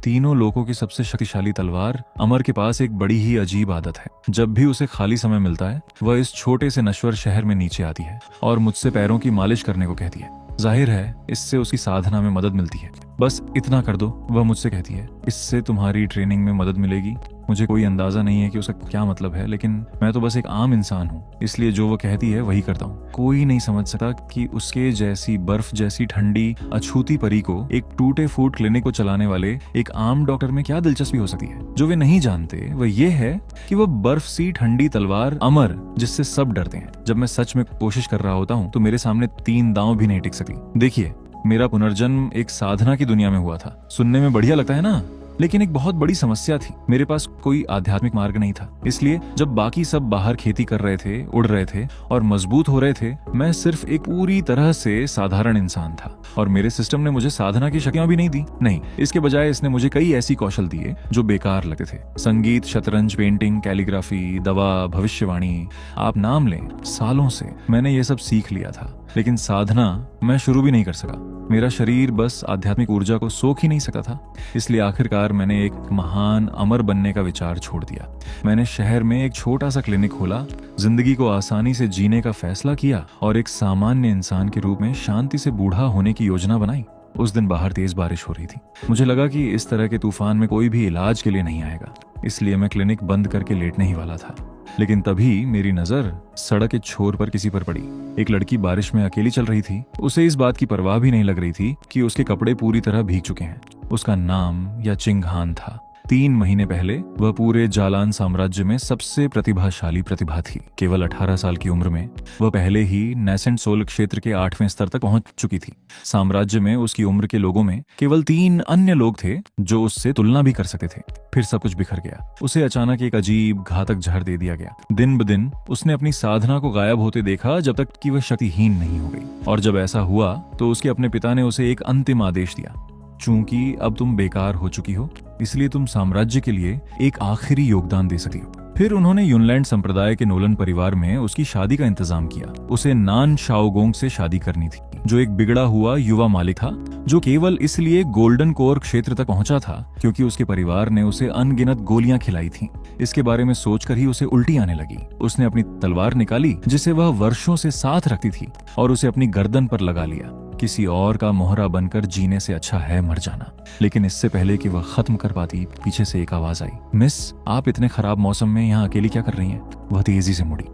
तीनों लोगों की सबसे शक्तिशाली तलवार अमर के पास एक बड़ी ही अजीब आदत है। जब भी उसे खाली समय मिलता है वह इस छोटे से नश्वर शहर में नीचे आती है और मुझसे पैरों की मालिश करने को कहती है। जाहिर है इससे उसकी साधना में मदद मिलती है। बस इतना कर दो, वह मुझसे कहती है, इससे तुम्हारी ट्रेनिंग में मदद मिलेगी। मुझे कोई अंदाजा नहीं है कि उसका क्या मतलब है, लेकिन मैं तो बस एक आम इंसान हूँ, इसलिए जो वो कहती है वही करता हूँ। कोई नहीं समझ सकता कि उसके जैसी बर्फ जैसी ठंडी अछूती परी को एक टूटे फूट क्लिनिक को चलाने वाले एक आम डॉक्टर में क्या दिलचस्पी हो सकती है। जो वे नहीं जानते वह ये है कि वह बर्फ सी ठंडी तलवार अमर, जिससे सब डरते हैं। जब मैं सच में कोशिश कर रहा होता हूँ तो मेरे सामने 3 दांव भी नहीं टिक सकी। देखिए, मेरा पुनर्जन्म एक साधना की दुनिया में हुआ था। सुनने में बढ़िया लगता है ना, लेकिन एक बहुत बड़ी समस्या थी। मेरे पास कोई आध्यात्मिक मार्ग नहीं था। इसलिए जब बाकी सब बाहर खेती कर रहे थे, उड़ रहे थे और मजबूत हो रहे थे, मैं सिर्फ एक पूरी तरह से साधारण इंसान था। और मेरे सिस्टम ने मुझे साधना की शक्तियां भी नहीं दी। नहीं, इसके बजाय इसने मुझे कई ऐसी कौशल दिए जो बेकार लगते थे। संगीत, शतरंज, पेंटिंग, कैलीग्राफी, दवा, भविष्यवाणी, आप नाम लें। सालों से मैंने ये सब सीख लिया था, लेकिन साधना मैं शुरू भी नहीं कर सका। मेरा शरीर बस आध्यात्मिक ऊर्जा को सोख ही नहीं सका था। इसलिए आखिरकार मैंने एक महान अमर बनने का विचार छोड़ दिया। मैंने शहर में एक छोटा सा क्लिनिक खोला, जिंदगी को आसानी से जीने का फैसला किया और एक सामान्य इंसान के रूप में शांति से बूढ़ा होने की योजना बनाई। उस दिन बाहर तेज बारिश हो रही थी। मुझे लगा कि इस तरह के तूफान में कोई भी इलाज के लिए नहीं आएगा, इसलिए मैं क्लिनिक बंद करके लेटने ही वाला था। लेकिन तभी मेरी नजर सड़क के छोर पर किसी पर पड़ी। एक लड़की बारिश में अकेली चल रही थी। उसे इस बात की परवाह भी नहीं लग रही थी कि उसके कपड़े पूरी तरह भीग चुके हैं। उसका नाम या चिंग हान था। 3 महीने पहले वह पूरे जालान साम्राज्य में सबसे प्रतिभाशाली प्रतिभा थी। केवल 18 साल की उम्र में वह पहले ही नेसेंट सोल क्षेत्र के 8वें स्तर तक पहुंच चुकी थी। साम्राज्य में उसकी उम्र के लोगों में केवल 3 अन्य लोग थे जो उससे तुलना भी कर सकते थे। फिर सब कुछ बिखर गया। उसे अचानक एक अजीब घातक जहर दे दिया गया। दिन ब दिन उसने अपनी साधना को गायब होते देखा, जब तक कि वह शक्तिहीन नहीं हो गई। और जब ऐसा हुआ तो उसके अपने पिता ने उसे एक अंतिम आदेश दिया। चूंकि अब तुम बेकार हो चुकी हो, इसलिए तुम साम्राज्य के लिए एक आखिरी योगदान दे सकती हो। फिर उन्होंने यूनलैंड संप्रदाय के नोलन परिवार में उसकी शादी का इंतजाम किया। उसे नान शाओगोंग से शादी करनी थी, जो एक बिगड़ा हुआ युवा मालिक था, जो केवल इसलिए गोल्डन कोर क्षेत्र तक पहुंचा था क्योंकि उसके परिवार ने उसे अनगिनत गोलियां खिलाई थीं। इसके बारे में सोचकर ही उसे उल्टी आने लगी। उसने अपनी तलवार निकाली, जिसे वह वर्षों से साथ रखती थी, और उसे अपनी गर्दन पर लगा लिया। किसी और का मोहरा बनकर जीने से अच्छा है मर जाना। लेकिन इससे पहले कि वह खत्म कर पाती, पीछे से एक आवाज आई, मिस, आप इतने खराब मौसम में यहाँ अकेली क्या कर रही हैं? वह तेजी से मुड़ी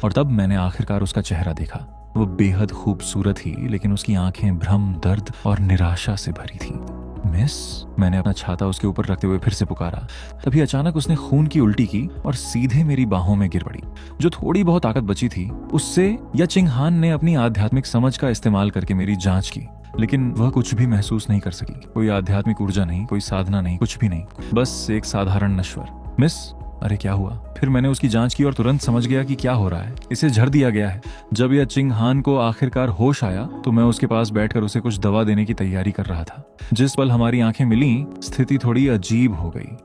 और तब मैंने आखिरकार उसका चेहरा देखा। वह बेहद खूबसूरत थी, लेकिन उसकी आंखें भ्रम, दर्द और निराशा से भरी थीं। मिस, मैंने अपना छाता उसके ऊपर रखते हुए फिर से पुकारा। तभी अचानक उसने खून की उल्टी की और सीधे मेरी बाहों में गिर पड़ी। जो थोड़ी बहुत ताकत बची थी उससे या चिंग हान ने अपनी आध्यात्मिक समझ का इस्तेमाल करके मेरी जांच की, लेकिन वह कुछ भी महसूस नहीं कर सकी। कोई आध्यात्मिक ऊर्जा नहीं, कोई साधना नहीं, कुछ भी नहीं, बस एक साधारण नश्वर। मिस, अरे क्या हुआ? फिर मैंने उसकी जांच की और तुरंत समझ गया कि क्या हो रहा है। इसे झड़ दिया गया है। जब यह चिंग हान को आखिरकार होश आया तो मैं उसके पास बैठकर उसे कुछ दवा देने की तैयारी कर रहा था। जिस पल हमारी आंखें मिली, स्थिति थोड़ी अजीब हो गई।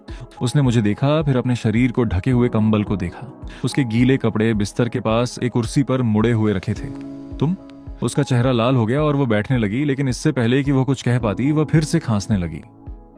उसने मुझे देखा, फिर अपने शरीर को ढके हुए कंबल को देखा। उसके गीले कपड़े बिस्तर के पास एक कुर्सी पर मुड़े हुए रखे थे। तुम? उसका चेहरा लाल हो गया और वो बैठने लगी, लेकिन इससे पहले कि वो कुछ कह पाती, वह फिर से खांसने लगी।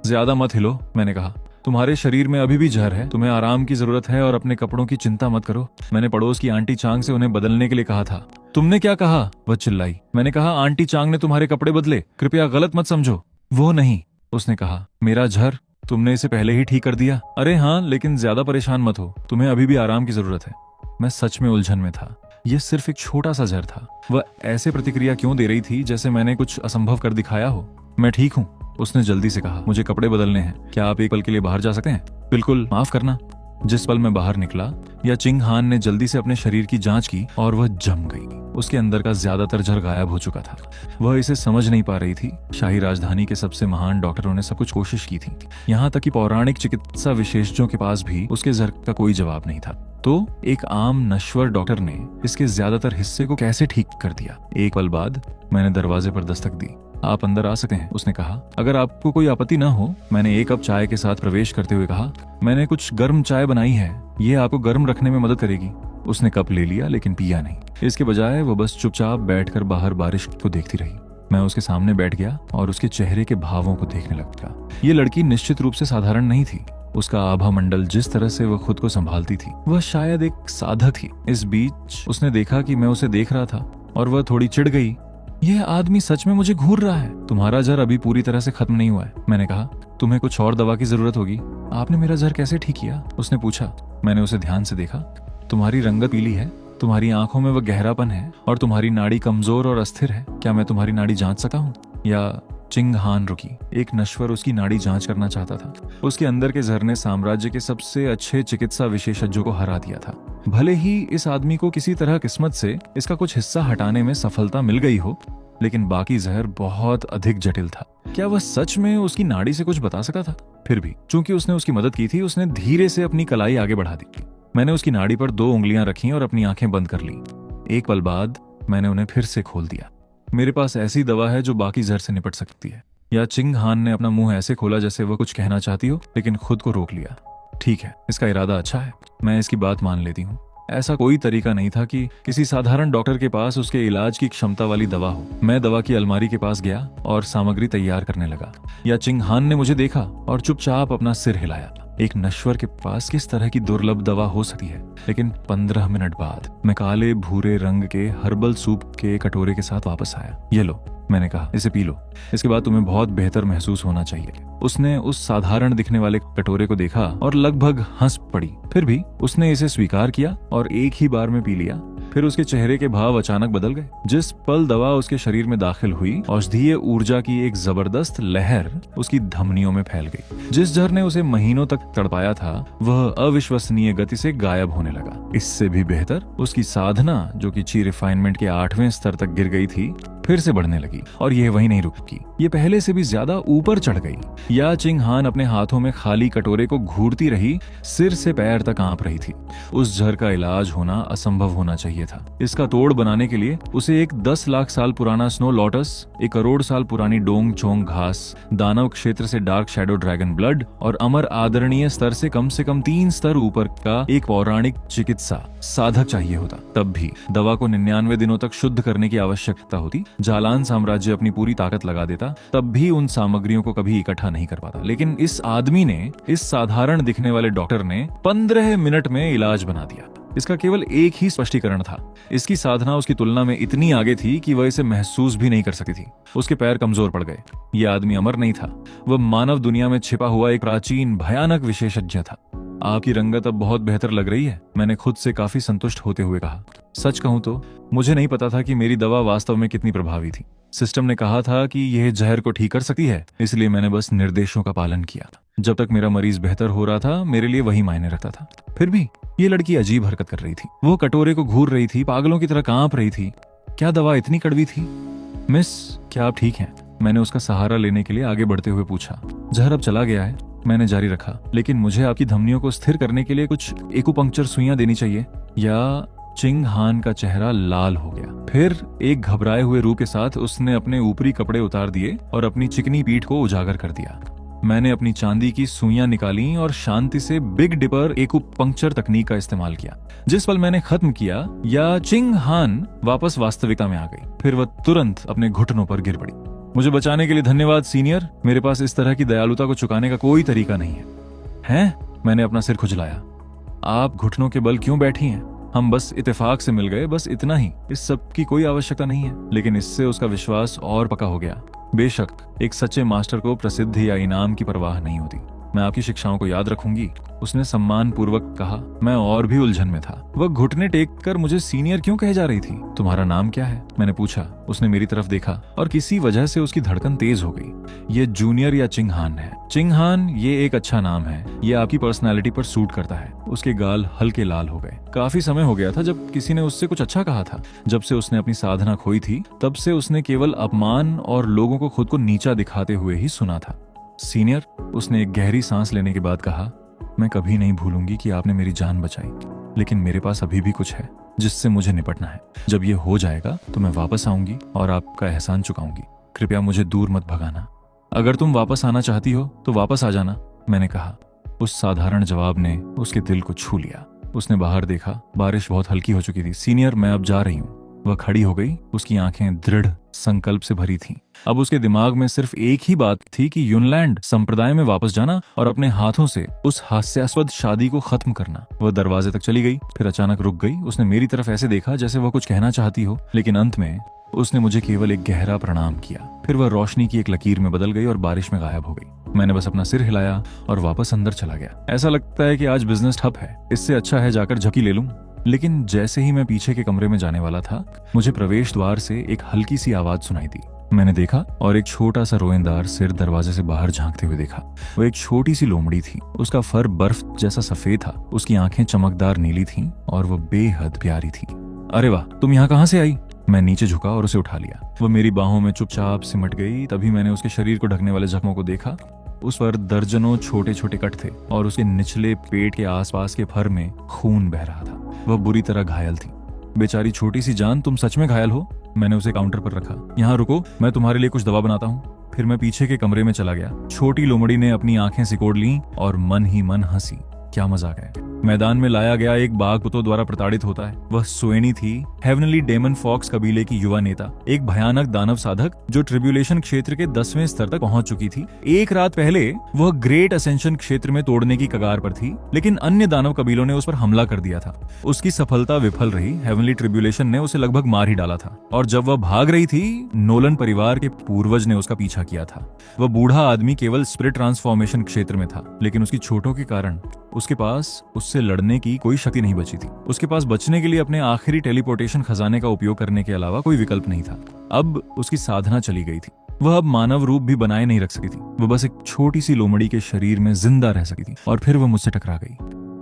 ज्यादा मत हिलो, मैंने कहा। तुम्हारे शरीर में अभी भी जहर है, तुम्हें आराम की जरूरत है और अपने कपड़ों की चिंता मत करो। मैंने पड़ोस की आंटी चांग से उन्हें बदलने के लिए कहा था। तुमने क्या कहा? वह चिल्लाई। मैंने कहा, आंटी चांग ने तुम्हारे कपड़े बदले, कृपया गलत मत समझो। वो नहीं, उसने कहा। मेरा जहर तुमने इसे पहले ही ठीक कर दिया? अरे हाँ, लेकिन ज्यादा परेशान मत हो, तुम्हें अभी भी आराम की जरूरत है। मैं सच में उलझन में था। यह सिर्फ एक छोटा सा जहर था। वह ऐसे प्रतिक्रिया क्यों दे रही थी जैसे मैंने कुछ असंभव कर दिखाया हो? मैं ठीक हूँ, उसने जल्दी से कहा। मुझे कपड़े बदलने हैं, क्या आप एक पल के लिए बाहर जा सकते हैं? बिल्कुल, माफ करना। जिस पल मैं बाहर निकला, या चिंग हान ने जल्दी से अपने शरीर की जांच की और वह जम गई। उसके अंदर का ज्यादातर जहर गायब हो चुका था। वह इसे समझ नहीं पा रही थी। शाही राजधानी के सबसे महान डॉक्टरों ने सब कुछ कोशिश की थी, यहाँ तक कि पौराणिक चिकित्सा विशेषज्ञों के पास भी उसके जहर का कोई जवाब नहीं था। तो एक आम नश्वर डॉक्टर ने इसके ज्यादातर हिस्से को कैसे ठीक कर दिया? एक पल बाद मैंने दरवाजे पर दस्तक दी। आप अंदर आ सकते हैं, उसने कहा, अगर आपको कोई आपत्ति ना हो। मैंने एक कप चाय के साथ प्रवेश करते हुए कहा, मैंने कुछ गर्म चाय बनाई है, ये आपको गर्म रखने में मदद करेगी। उसने कप ले लिया, लेकिन पिया नहीं। इसके बजाय वो बस चुपचाप बैठकर बाहर बारिश को देखती रही। मैं उसके सामने बैठ गया और उसके चेहरे के भावों को देखने लगा। ये लड़की निश्चित रूप से साधारण नहीं थी। उसका आभा मंडल, जिस तरह से वह खुद को संभालती थी, वह शायद एक साधक थी। इस बीच उसने देखा कि मैं उसे देख रहा था और वह थोड़ी चिढ़ गई। यह आदमी सच में मुझे घूर रहा है। तुम्हारा जहर अभी पूरी तरह से खत्म नहीं हुआ है, मैंने कहा। तुम्हें कुछ और दवा की जरूरत होगी। आपने मेरा जहर कैसे ठीक किया? उसने पूछा। मैंने उसे ध्यान से देखा। तुम्हारी रंगत पीली है, तुम्हारी आंखों में वह गहरापन है और तुम्हारी नाड़ी कमजोर और अस्थिर है। क्या मैं तुम्हारी नाड़ी जांच सका हूँ? या चिंग हान रुकी। एक नश्वर उसकी नाड़ी जांच करना चाहता था। उसके अंदर के जहर ने साम्राज्य के सबसे अच्छे चिकित्सा विशेषज्ञों को हरा दिया था। भले ही इस आदमी को किसी तरह किस्मत से इसका कुछ हिस्सा हटाने में सफलता मिल गई हो, लेकिन बाकी जहर बहुत अधिक जटिल था। क्या वह सच में उसकी नाड़ी से कुछ बता सका था? फिर भी चूंकि उसने उसकी मदद की थी, उसने धीरे से अपनी कलाई आगे बढ़ा दी। मैंने उसकी नाड़ी पर 2 उंगलियां रखी और अपनी आंखें बंद कर ली। एक पल बाद मैंने उन्हें फिर से खोल दिया। मेरे पास ऐसी दवा है जो बाकी जहर से निपट सकती है। या चिंग हान ने अपना मुंह ऐसे खोला जैसे वह कुछ कहना चाहती हो, लेकिन खुद को रोक लिया। ठीक है, इसका इरादा अच्छा है, मैं इसकी बात मान लेती हूँ। ऐसा कोई तरीका नहीं था कि किसी साधारण डॉक्टर के पास उसके इलाज की क्षमता वाली दवा हो। मैं दवा की अलमारी के पास गया और सामग्री तैयार करने लगा। या चिंग हान ने मुझे देखा और चुपचाप अपना सिर हिलाया। एक नश्वर के पास किस तरह की दुर्लभ दवा हो सकती है? लेकिन 15 मिनट बाद मैं काले भूरे रंग के हर्बल सूप के कटोरे के साथ वापस आया। ये लो, मैंने कहा, इसे पी लो। इसके बाद तुम्हें बहुत बेहतर महसूस होना चाहिए। उसने उस साधारण दिखने वाले कटोरे को देखा और लगभग हंस पड़ी। फिर भी उसने इसे स्वीकार किया और एक ही बार में पी लिया। फिर उसके चेहरे के भाव अचानक बदल गए। जिस पल दवा उसके शरीर में दाखिल हुई, औषधीय ऊर्जा की एक जबरदस्त लहर उसकी धमनियों में फैल गई। जिस जहर ने उसे महीनों तक तड़पाया था, वह अविश्वसनीय गति से गायब होने लगा। इससे भी बेहतर, उसकी साधना, जो कि ची रिफाइनमेंट के 8वें स्तर तक गिर गई थी, फिर से बढ़ने लगी। और यह वहीं नहीं रुकी, ये पहले से भी ज्यादा ऊपर चढ़ गई। या चिंग हान अपने हाथों में खाली कटोरे को घूरती रही, सिर से पैर तक कांप रही थी। उस जहर का इलाज होना असंभव होना चाहिए था। इसका तोड़ बनाने के लिए उसे एक 10 लाख साल पुराना स्नो लोटस, 1 करोड़ साल पुरानी डोंग चोंग घास, दानव क्षेत्र से डार्क शैडो ड्रैगन ब्लड और अमर आदरणीय स्तर से कम 3 स्तर ऊपर का एक पौराणिक चिकित्सा साधक चाहिए होता। तब भी दवा को 99 दिनों तक शुद्ध करने की आवश्यकता होती। जालान साम्राज्य अपनी पूरी ताकत लगा देता, तब भी उन सामग्रियों को कभी इकट्ठा नहीं कर पाता। लेकिन इस आदमी ने, इस साधारण दिखने वाले डॉक्टर ने 15 मिनट में इलाज बना दिया। इसका केवल एक ही स्पष्टीकरण था। इसकी साधना उसकी तुलना में इतनी आगे थी कि वह इसे महसूस भी नहीं कर सकती थी। उसके पैर कमजोर पड़ गए। यह आदमी अमर नहीं था, वह मानव दुनिया में छिपा हुआ एक प्राचीन भयानक विशेषज्ञ था। आपकी रंगत अब बहुत बेहतर लग रही है, मैंने खुद से काफी संतुष्ट होते हुए कहा। सच कहूं तो मुझे नहीं पता था कि मेरी दवा वास्तव में कितनी प्रभावी थी। सिस्टम ने कहा था कि यह जहर को ठीक कर सकती है, इसलिए मैंने बस निर्देशों का पालन किया। जब तक मेरा मरीज बेहतर हो रहा था, मेरे लिए वही मायने रखता था। फिर भी ये लड़की अजीब हरकत कर रही थी। वो कटोरे को घूर रही थी, पागलों की तरह कांप रही थी। क्या दवा इतनी कड़वी थी? मिस, क्या आप ठीक हैं? मैंने उसका सहारा लेने के लिए आगे बढ़ते हुए पूछा। जहर अब चला गया है, मैंने जारी रखा, लेकिन मुझे आपकी धमनियों को स्थिर करने के लिए कुछ एक्यूपंक्चर सुइयां देनी चाहिए। या चिंग हान का चेहरा लाल हो गया। फिर एक घबराए हुए रूह के साथ उसने अपने ऊपरी कपड़े उतार दिए और अपनी चिकनी पीठ को उजागर कर दिया। मैंने अपनी चांदी की सुइयां निकाली और शांति से बिग डिपर एक्यूपंक्चर तकनीक का इस्तेमाल किया। जिस पल मैंने खत्म किया, या चिंग हान वापस वास्तविकता में आ गई। फिर वह तुरंत अपने घुटनों पर गिर पड़ी। मुझे बचाने के लिए धन्यवाद सीनियर, मेरे पास इस तरह की दयालुता को चुकाने का कोई तरीका नहीं है। हैं? मैंने अपना सिर खुजलाया। आप घुटनों के बल क्यों बैठी हैं? हम बस इत्तेफाक से मिल गए, बस इतना ही। इस सब की कोई आवश्यकता नहीं है। लेकिन इससे उसका विश्वास और पक्का हो गया। बेशक एक सच्चे मास्टर को प्रसिद्धि या इनाम की परवाह नहीं होती। मैं आपकी शिक्षाओं को याद रखूंगी, उसने सम्मान पूर्वक कहा। मैं और भी उलझन में था। वह घुटने टेक कर मुझे सीनियर क्यों कहे जा रही थी? तुम्हारा नाम क्या है? मैंने पूछा। उसने मेरी तरफ देखा और किसी वजह से उसकी धड़कन तेज हो गई। ये जूनियर या चिंग हान है। चिंग हान, ये एक अच्छा नाम है, ये आपकी पर्सनैलिटी पर सूट करता है। उसके गाल हल्के लाल हो गए। काफी समय हो गया था जब किसी ने उससे कुछ अच्छा कहा था। जब से उसने अपनी साधना खोई थी, तब से उसने केवल अपमान और लोगों को खुद को नीचा दिखाते हुए ही सुना था। सीनियर, उसने एक गहरी सांस लेने के बाद कहा, मैं कभी नहीं भूलूंगी कि आपने मेरी जान बचाई, लेकिन मेरे पास अभी भी कुछ है जिससे मुझे निपटना है। जब ये हो जाएगा तो मैं वापस आऊंगी और आपका एहसान चुकाऊंगी। कृपया मुझे दूर मत भगाना। अगर तुम वापस आना चाहती हो तो वापस आ जाना, मैंने कहा। उस साधारण जवाब ने उसके दिल को छू लिया। उसने बाहर देखा। बारिश बहुत हल्की हो चुकी थी। सीनियर, मैं अब जा रही हूँ। वह खड़ी हो गई। उसकी आंखें दृढ़ संकल्प से भरी थीं। अब उसके दिमाग में सिर्फ एक ही बात थी कि यूनलैंड संप्रदाय में वापस जाना और अपने हाथों से उस हास्यास्पद शादी को खत्म करना। वह दरवाजे तक चली गई, फिर अचानक रुक गई। उसने मेरी तरफ ऐसे देखा जैसे वह कुछ कहना चाहती हो, लेकिन अंत में उसने मुझे केवल एक गहरा प्रणाम किया। फिर वह रोशनी की एक लकीर में बदल गई और बारिश में गायब हो गई। मैंने बस अपना सिर हिलाया और वापस अंदर चला गया। ऐसा लगता है कि आज बिजनेस ठप है, इससे अच्छा है जाकर झपकी ले लूं। लेकिन जैसे ही मैं पीछे के कमरे में जाने वाला था, मुझे प्रवेश द्वार से एक हल्की सी आवाज सुनाई दी। मैंने देखा और एक छोटा सा रोएंदार सिर दरवाजे से बाहर झांकते हुए देखा। वो एक छोटी सी लोमड़ी थी। उसका फर बर्फ जैसा सफेद था, उसकी आंखें चमकदार नीली थीं और वो बेहद प्यारी थी। अरे वाह, तुम यहाँ कहाँ से आई? मैं नीचे झुका और उसे उठा लिया। वो मेरी बाहों में चुपचाप सिमट गई। तभी मैंने उसके शरीर को ढकने वाले जख्मों को देखा। उस पर दर्जनों छोटे छोटे कट थे और उसके निचले पेट के आसपास के फर में खून बह रहा था। वह बुरी तरह घायल थी। बेचारी छोटी सी जान, तुम सच में घायल हो? मैंने उसे काउंटर पर रखा। यहाँ रुको, मैं तुम्हारे लिए कुछ दवा बनाता हूँ। फिर मैं पीछे के कमरे में चला गया। छोटी लोमड़ी ने अपनी आंखें सिकोड़ लीं और मन ही मन हंसी। क्या मजाक है। मैदान में लाया गया एक बाघ कुत्तों द्वारा प्रताड़ित होता है। वह सुएनी थी, हेवनली डेमन फॉक्स कबीले की युवा नेता, एक भयानक दानव साधक जो ट्रिब्यूलेशन क्षेत्र के 10वें स्तर तक पहुंच चुकी थी। एक रात पहले वह ग्रेट असेंशन क्षेत्र में तोड़ने की कगार पर थी, लेकिन अन्य दानव कबीलों ने उस पर हमला कर दिया था। उसकी सफलता विफल रही। हेवनली ट्रिब्यूलेशन ने उसे लगभग मार ही डाला था और जब वह भाग रही थी, नोलन परिवार के पूर्वज ने उसका पीछा किया था। वह बूढ़ा आदमी केवल स्पिरिट ट्रांसफॉर्मेशन क्षेत्र में था, लेकिन उसकी चोटों के कारण उसके पास उससे लड़ने की कोई शक्ति नहीं बची थी। उसके पास बचने के लिए अपने आखिरी टेलीपोर्टेशन खजाने का उपयोग करने के अलावा कोई विकल्प नहीं था। अब उसकी साधना चली गई थी। वह अब मानव रूप भी बनाए नहीं रख सकी थी। वह बस एक छोटी सी लोमड़ी के शरीर में जिंदा रह सकी थी। और फिर वह मुझसे टकरा गई।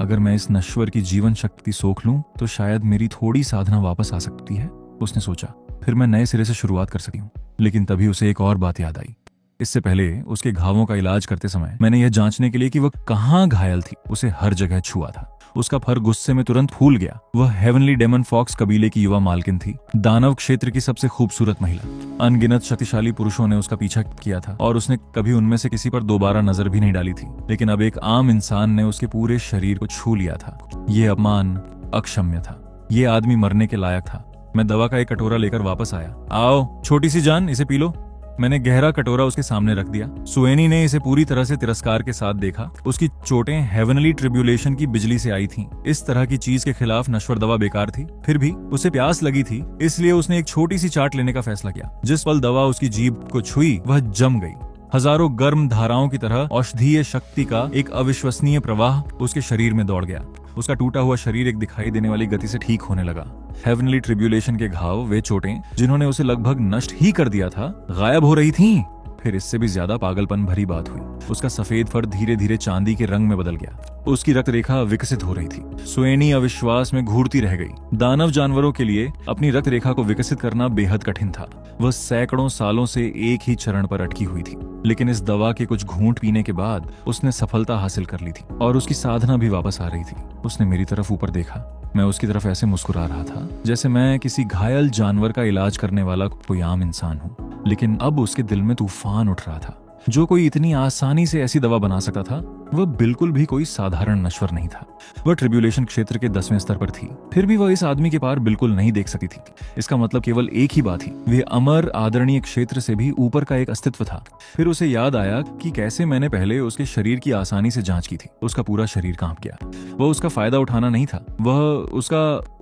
अगर मैं इस नश्वर की जीवन शक्ति सोख लूं तो शायद मेरी थोड़ी साधना वापस आ सकती है, उसने सोचा। फिर मैं नए सिरे से शुरुआत कर सकी हूँ। लेकिन तभी उसे एक और बात याद आई। इससे पहले उसके घावों का इलाज करते समय मैंने यह जांचने के लिए कि वह कहाँ घायल थी, उसे हर जगह छुआ था। उसका फर गुस्से में तुरंत फूल गया। वह हेवनली डेमन फॉक्स कबीले की युवा मालकिन थी, दानव क्षेत्र की सबसे खूबसूरत महिला। अनगिनत शक्तिशाली पुरुषों ने उसका पीछा किया था और उसने कभी उनमें से किसी पर दोबारा नजर भी नहीं डाली थी। लेकिन अब एक आम इंसान ने उसके पूरे शरीर को छू लिया था। यह अपमान अक्षम्य था। यह आदमी मरने के लायक था। मैं दवा का एक कटोरा लेकर वापस आया। आओ छोटी सी जान, इसे पी लो। मैंने गहरा कटोरा उसके सामने रख दिया। सुएनी ने इसे पूरी तरह से तिरस्कार के साथ देखा। उसकी चोटें हेवनली ट्रिब्यूलेशन की बिजली से आई थीं। इस तरह की चीज के खिलाफ नश्वर दवा बेकार थी। फिर भी उसे प्यास लगी थी, इसलिए उसने एक छोटी सी चाट लेने का फैसला किया। जिस पल दवा उसकी जीभ को छुई, वह जम गई। हजारों गर्म धाराओं की तरह औषधीय शक्ति का एक अविश्वसनीय प्रवाह उसके शरीर में दौड़ गया। उसका टूटा हुआ शरीर एक दिखाई देने वाली गति से ठीक होने लगा। हेवनली ट्रिब्यूलेशन के घाव, वे चोटें जिन्होंने उसे लगभग नष्ट ही कर दिया था, गायब हो रही थीं। फिर इससे भी ज्यादा पागलपन भरी बात हुई। उसका सफेद फर धीरे धीरे चांदी के रंग में बदल गया। उसकी रक्त रेखा विकसित हो रही थी। सुएनी अविश्वास में घूरती रह गई। दानव जानवरों के लिए अपनी रक्त रेखा को विकसित करना बेहद कठिन था। वह सैकड़ों सालों से एक ही चरण पर अटकी हुई थी। लेकिन इस दवा के कुछ घूंट पीने के बाद उसने सफलता हासिल कर ली थी और उसकी साधना भी वापस आ रही थी। उसने मेरी तरफ ऊपर देखा। मैं उसकी तरफ ऐसे मुस्कुरा रहा था जैसे मैं किसी घायल जानवर का इलाज करने वाला कोई आम इंसान हूँ। लेकिन अब उसके दिल में तूफान उठ रहा था। जो कोई इतनी आसानी से ऐसी दवा बना सकता था, वह बिल्कुल भी कोई साधारण नश्वर नहीं था। वह ट्रिब्यूलेशन क्षेत्र के 10वें स्तर पर थी। फिर भी वह इस आदमी के पार बिल्कुल नहीं देख सकती थी। इसका मतलब केवल एक ही बात थी, वह अमर आदरणीय क्षेत्र से भी ऊपर का एक अस्तित्व था। फिर उसे याद आया कि कैसे मैंने पहले उसके शरीर की आसानी से जांच की थी। उसका पूरा शरीर कांप गया। वह उसका फायदा उठाना नहीं था,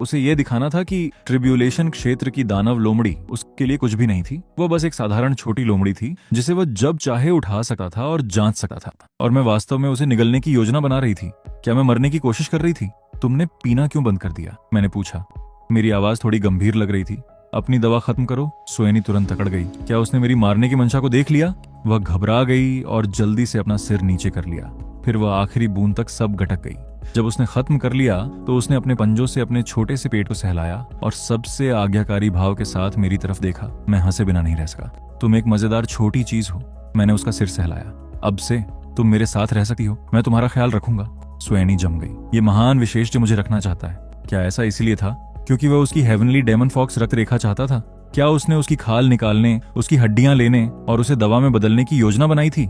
उसे यह दिखाना था कि ट्रिब्यूलेशन क्षेत्र की दानव लोमड़ी उसके लिए कुछ भी नहीं थी। वह बस एक साधारण छोटी लोमड़ी थी जिसे वह जब चाहे उठा सकता था और जांच सकता था। और मैं वास्तव में उसे निगलने की योजना बना रही थी। क्या मैं मरने की कोशिश कर रही थी? तुमने पीना क्यों बंद कर दिया? मैंने पूछा। मेरी आवाज थोड़ी गंभीर लग रही थी। अपनी दवा खत्म करो। सुएनी तुरंत अकड़ गई। क्या उसने मेरी मारने की मंशा को देख लिया? वह घबरा गई और जल्दी से अपना सिर नीचे कर लिया। फिर वह आखिरी बूंद तक सब गटक गई। जब उसने खत्म कर लिया तो उसने अपने पंजों से अपने छोटे से पेट को सहलाया और सबसे आज्ञाकारी भाव के साथ मेरी तरफ देखा। मैं हंसे बिना नहीं रह सका। तुम एक मजेदार छोटी चीज हो। मैंने उसका सिर सहलाया। अब से तुम मेरे साथ रह सकती हो। मैं तुम्हारा ख्याल रखूंगा। सुएनी जम गई। ये महान विशेष जो मुझे रखना चाहता है, क्या ऐसा इसीलिए था क्योंकि वह उसकी हेवनली डेमन फॉक्स रक्त रेखा चाहता था? क्या उसने उसकी खाल निकालने, उसकी हड्डियां लेने और उसे दवा में बदलने की योजना बनाई थी?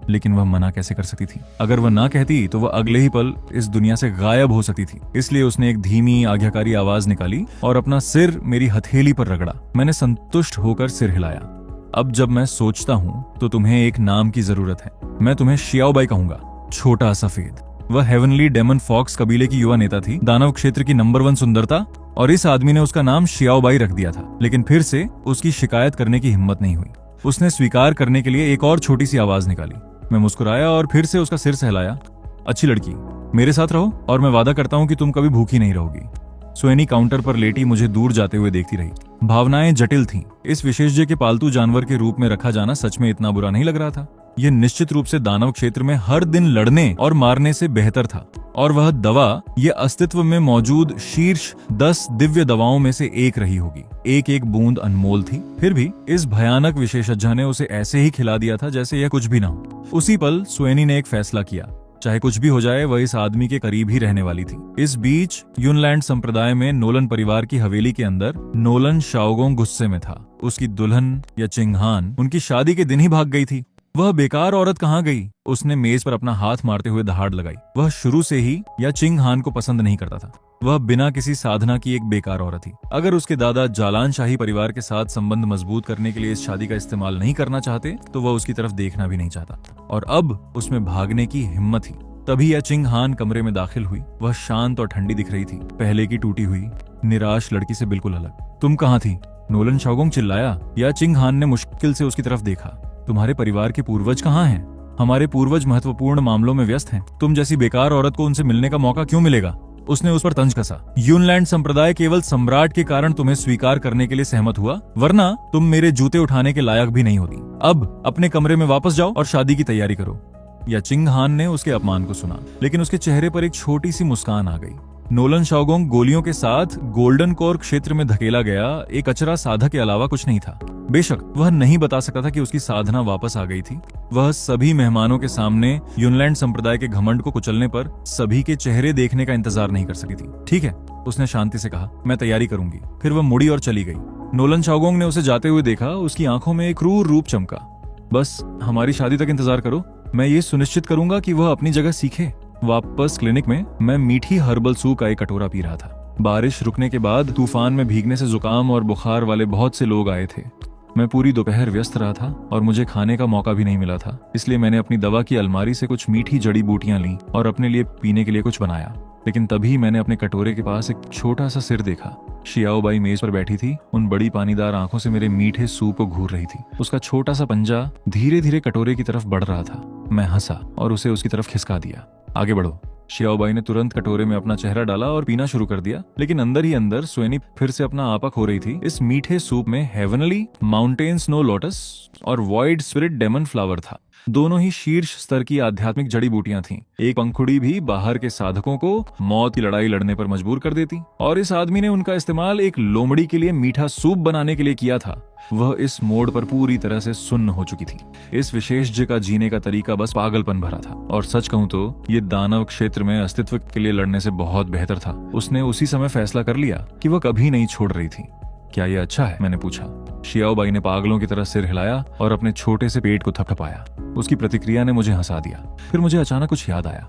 लेकिन वह मना कैसे कर सकती थी? अगर वह ना कहती तो वह अगले ही पल इस दुनिया से गायब हो सकती थी। इसलिए उसने एक धीमी आज्ञाकारी आवाज निकाली और अपना सिर मेरी हथेली पर रगड़ा। मैंने संतुष्ट होकर सिर हिलाया। अब जब मैं सोचता हूँ तो तुम्हें एक नाम की जरूरत है। मैं तुम्हें शियाओबाई कहूंगा, छोटा सफेद। वह हेवनली डेमन फॉक्स कबीले की युवा नेता थी, दानव क्षेत्र की नंबर 1 सुंदरता, और इस आदमी ने उसका नाम शियाओबाई रख दिया था। लेकिन फिर से उसकी शिकायत करने की हिम्मत नहीं हुई। उसने स्वीकार करने के लिए एक और छोटी सी आवाज निकाली। मैं मुस्कुराया और फिर से उसका सिर सहलाया। अच्छी लड़की, मेरे साथ रहो और मैं वादा करता हूँ कि तुम कभी भूखी नहीं रहोगी। सोएनी काउंटर पर लेटी मुझे दूर जाते हुए देखती रही। भावनाएं जटिल थीं। इस विशेषज्ञ के पालतू जानवर के रूप में रखा जाना सच में इतना बुरा नहीं लग रहा था। यह निश्चित रूप से दानव क्षेत्र में हर दिन लड़ने और मारने से बेहतर था। और वह दवा ये अस्तित्व में मौजूद शीर्ष 10 दिव्य दवाओं में से एक रही होगी। एक एक बूंद अनमोल थी। फिर भी इस भयानक विशेषज्ञ ने उसे ऐसे ही खिला दिया था जैसे यह कुछ भी ना हो। उसी पल सोएनी ने एक फैसला किया। चाहे कुछ भी हो जाए, वह इस आदमी के करीब ही रहने वाली थी। इस बीच यूनलैंड संप्रदाय में नोलन परिवार की हवेली के अंदर नोलन शाओगोंग गुस्से में था। उसकी दुल्हन या चिंगहान उनकी शादी के दिन ही भाग गई थी। वह बेकार औरत कहाँ गई? उसने मेज पर अपना हाथ मारते हुए दहाड़ लगाई। वह शुरू से ही या चिंगहान को पसंद नहीं करता था। वह बिना किसी साधना की एक बेकार औरत थी। अगर उसके दादा जालान शाही परिवार के साथ संबंध मजबूत करने के लिए इस शादी का इस्तेमाल नहीं करना चाहते तो वह उसकी तरफ देखना भी नहीं चाहता। और अब उसमें भागने की हिम्मत थी। तभी या चिंगहान कमरे में दाखिल हुई। वह शांत और ठंडी दिख रही थी, पहले की टूटी हुई निराश लड़की से बिल्कुल अलग। तुम कहाँ थी? नोलन शाओगोंग चिल्लाया। या चिंगहान ने मुश्किल से उसकी तरफ देखा। तुम्हारे परिवार के पूर्वज कहाँ हैं? हमारे पूर्वज महत्वपूर्ण मामलों में व्यस्त हैं। तुम जैसी बेकार औरत को उनसे मिलने का मौका क्यों मिलेगा? उसने उस पर तंज कसा। यूनलैंड संप्रदाय केवल सम्राट के कारण तुम्हें स्वीकार करने के लिए सहमत हुआ, वरना तुम मेरे जूते उठाने के लायक भी नहीं होती। अब अपने कमरे में वापस जाओ और शादी की तैयारी करो। या चिंगहान ने उसके अपमान को सुना, लेकिन उसके चेहरे पर एक छोटी सी मुस्कान आ गई। नोलन शाओगोंग गोलियों के साथ गोल्डन कोर क्षेत्र में धकेला गया एक अचरा साधक के अलावा कुछ नहीं था। बेशक वह नहीं बता सकता था कि उसकी साधना वापस आ गई थी। वह सभी मेहमानों के सामने यूनलैंड संप्रदाय के घमंड को कुचलने पर सभी के चेहरे देखने का इंतजार नहीं कर सकी थी। ठीक है, उसने शांति से कहा, मैं तैयारी करूंगी। फिर वह मुड़ी और चली गई। नोलन शाओगोंग ने उसे जाते हुए देखा। उसकी आंखों में एक क्रूर रूप चमका। बस हमारी शादी तक इंतजार करो, मैं ये सुनिश्चित करूंगा कि वह अपनी जगह सीखे। वापस क्लिनिक में मैं मीठी हर्बल सूप का एक कटोरा पी रहा था। बारिश रुकने के बाद तूफान में भीगने से जुकाम और बुखार वाले बहुत से लोग आए थे। मैं पूरी दोपहर व्यस्त रहा था और मुझे खाने का मौका भी नहीं मिला था। इसलिए मैंने अपनी दवा की अलमारी से कुछ मीठी जड़ी बूटियां ली और अपने लिए पीने के लिए कुछ बनाया। लेकिन तभी मैंने अपने कटोरे के पास एक छोटा सा सिर देखा। शियाओबाई मेज पर बैठी थी, उन बड़ी पानीदार आंखों से मेरे मीठे सूप को घूर रही थी। उसका छोटा सा पंजा धीरे धीरे कटोरे की तरफ बढ़ रहा था। मैं हंसा और उसे उसकी तरफ खिसका दिया। आगे बढ़ो। शियाओबाई ने तुरंत कटोरे में अपना चेहरा डाला और पीना शुरू कर दिया। लेकिन अंदर ही अंदर सोएनी फिर से अपना आपा खो रही थी। इस मीठे सूप में हेवनली माउंटेन स्नो लोटस और वॉइड स्पिरिट डेमन फ्लावर था। दोनों ही शीर्ष स्तर की आध्यात्मिक जड़ी बूटियां थीं। एक पंखुड़ी भी बाहर के साधकों को मौत की लड़ाई लड़ने पर मजबूर कर देती, और इस आदमी ने उनका इस्तेमाल एक लोमड़ी के लिए मीठा सूप बनाने के लिए किया था। वह इस मोड़ पर पूरी तरह से सुन्न हो चुकी थी। इस विशेषज्ञ का जीने का तरीका बस पागलपन भरा था। और सच कहूं तो ये दानव क्षेत्र में अस्तित्व के लिए लड़ने से बहुत बेहतर था। उसने उसी समय फैसला कर लिया कि वह कभी नहीं छोड़ रही थी। क्या ये अच्छा है? मैंने पूछा। शियाओबाई ने पागलों की तरह सिर हिलाया और अपने छोटे से पेट को थपथपाया। उसकी प्रतिक्रिया ने मुझे हंसा दिया। फिर मुझे अचानक कुछ याद आया।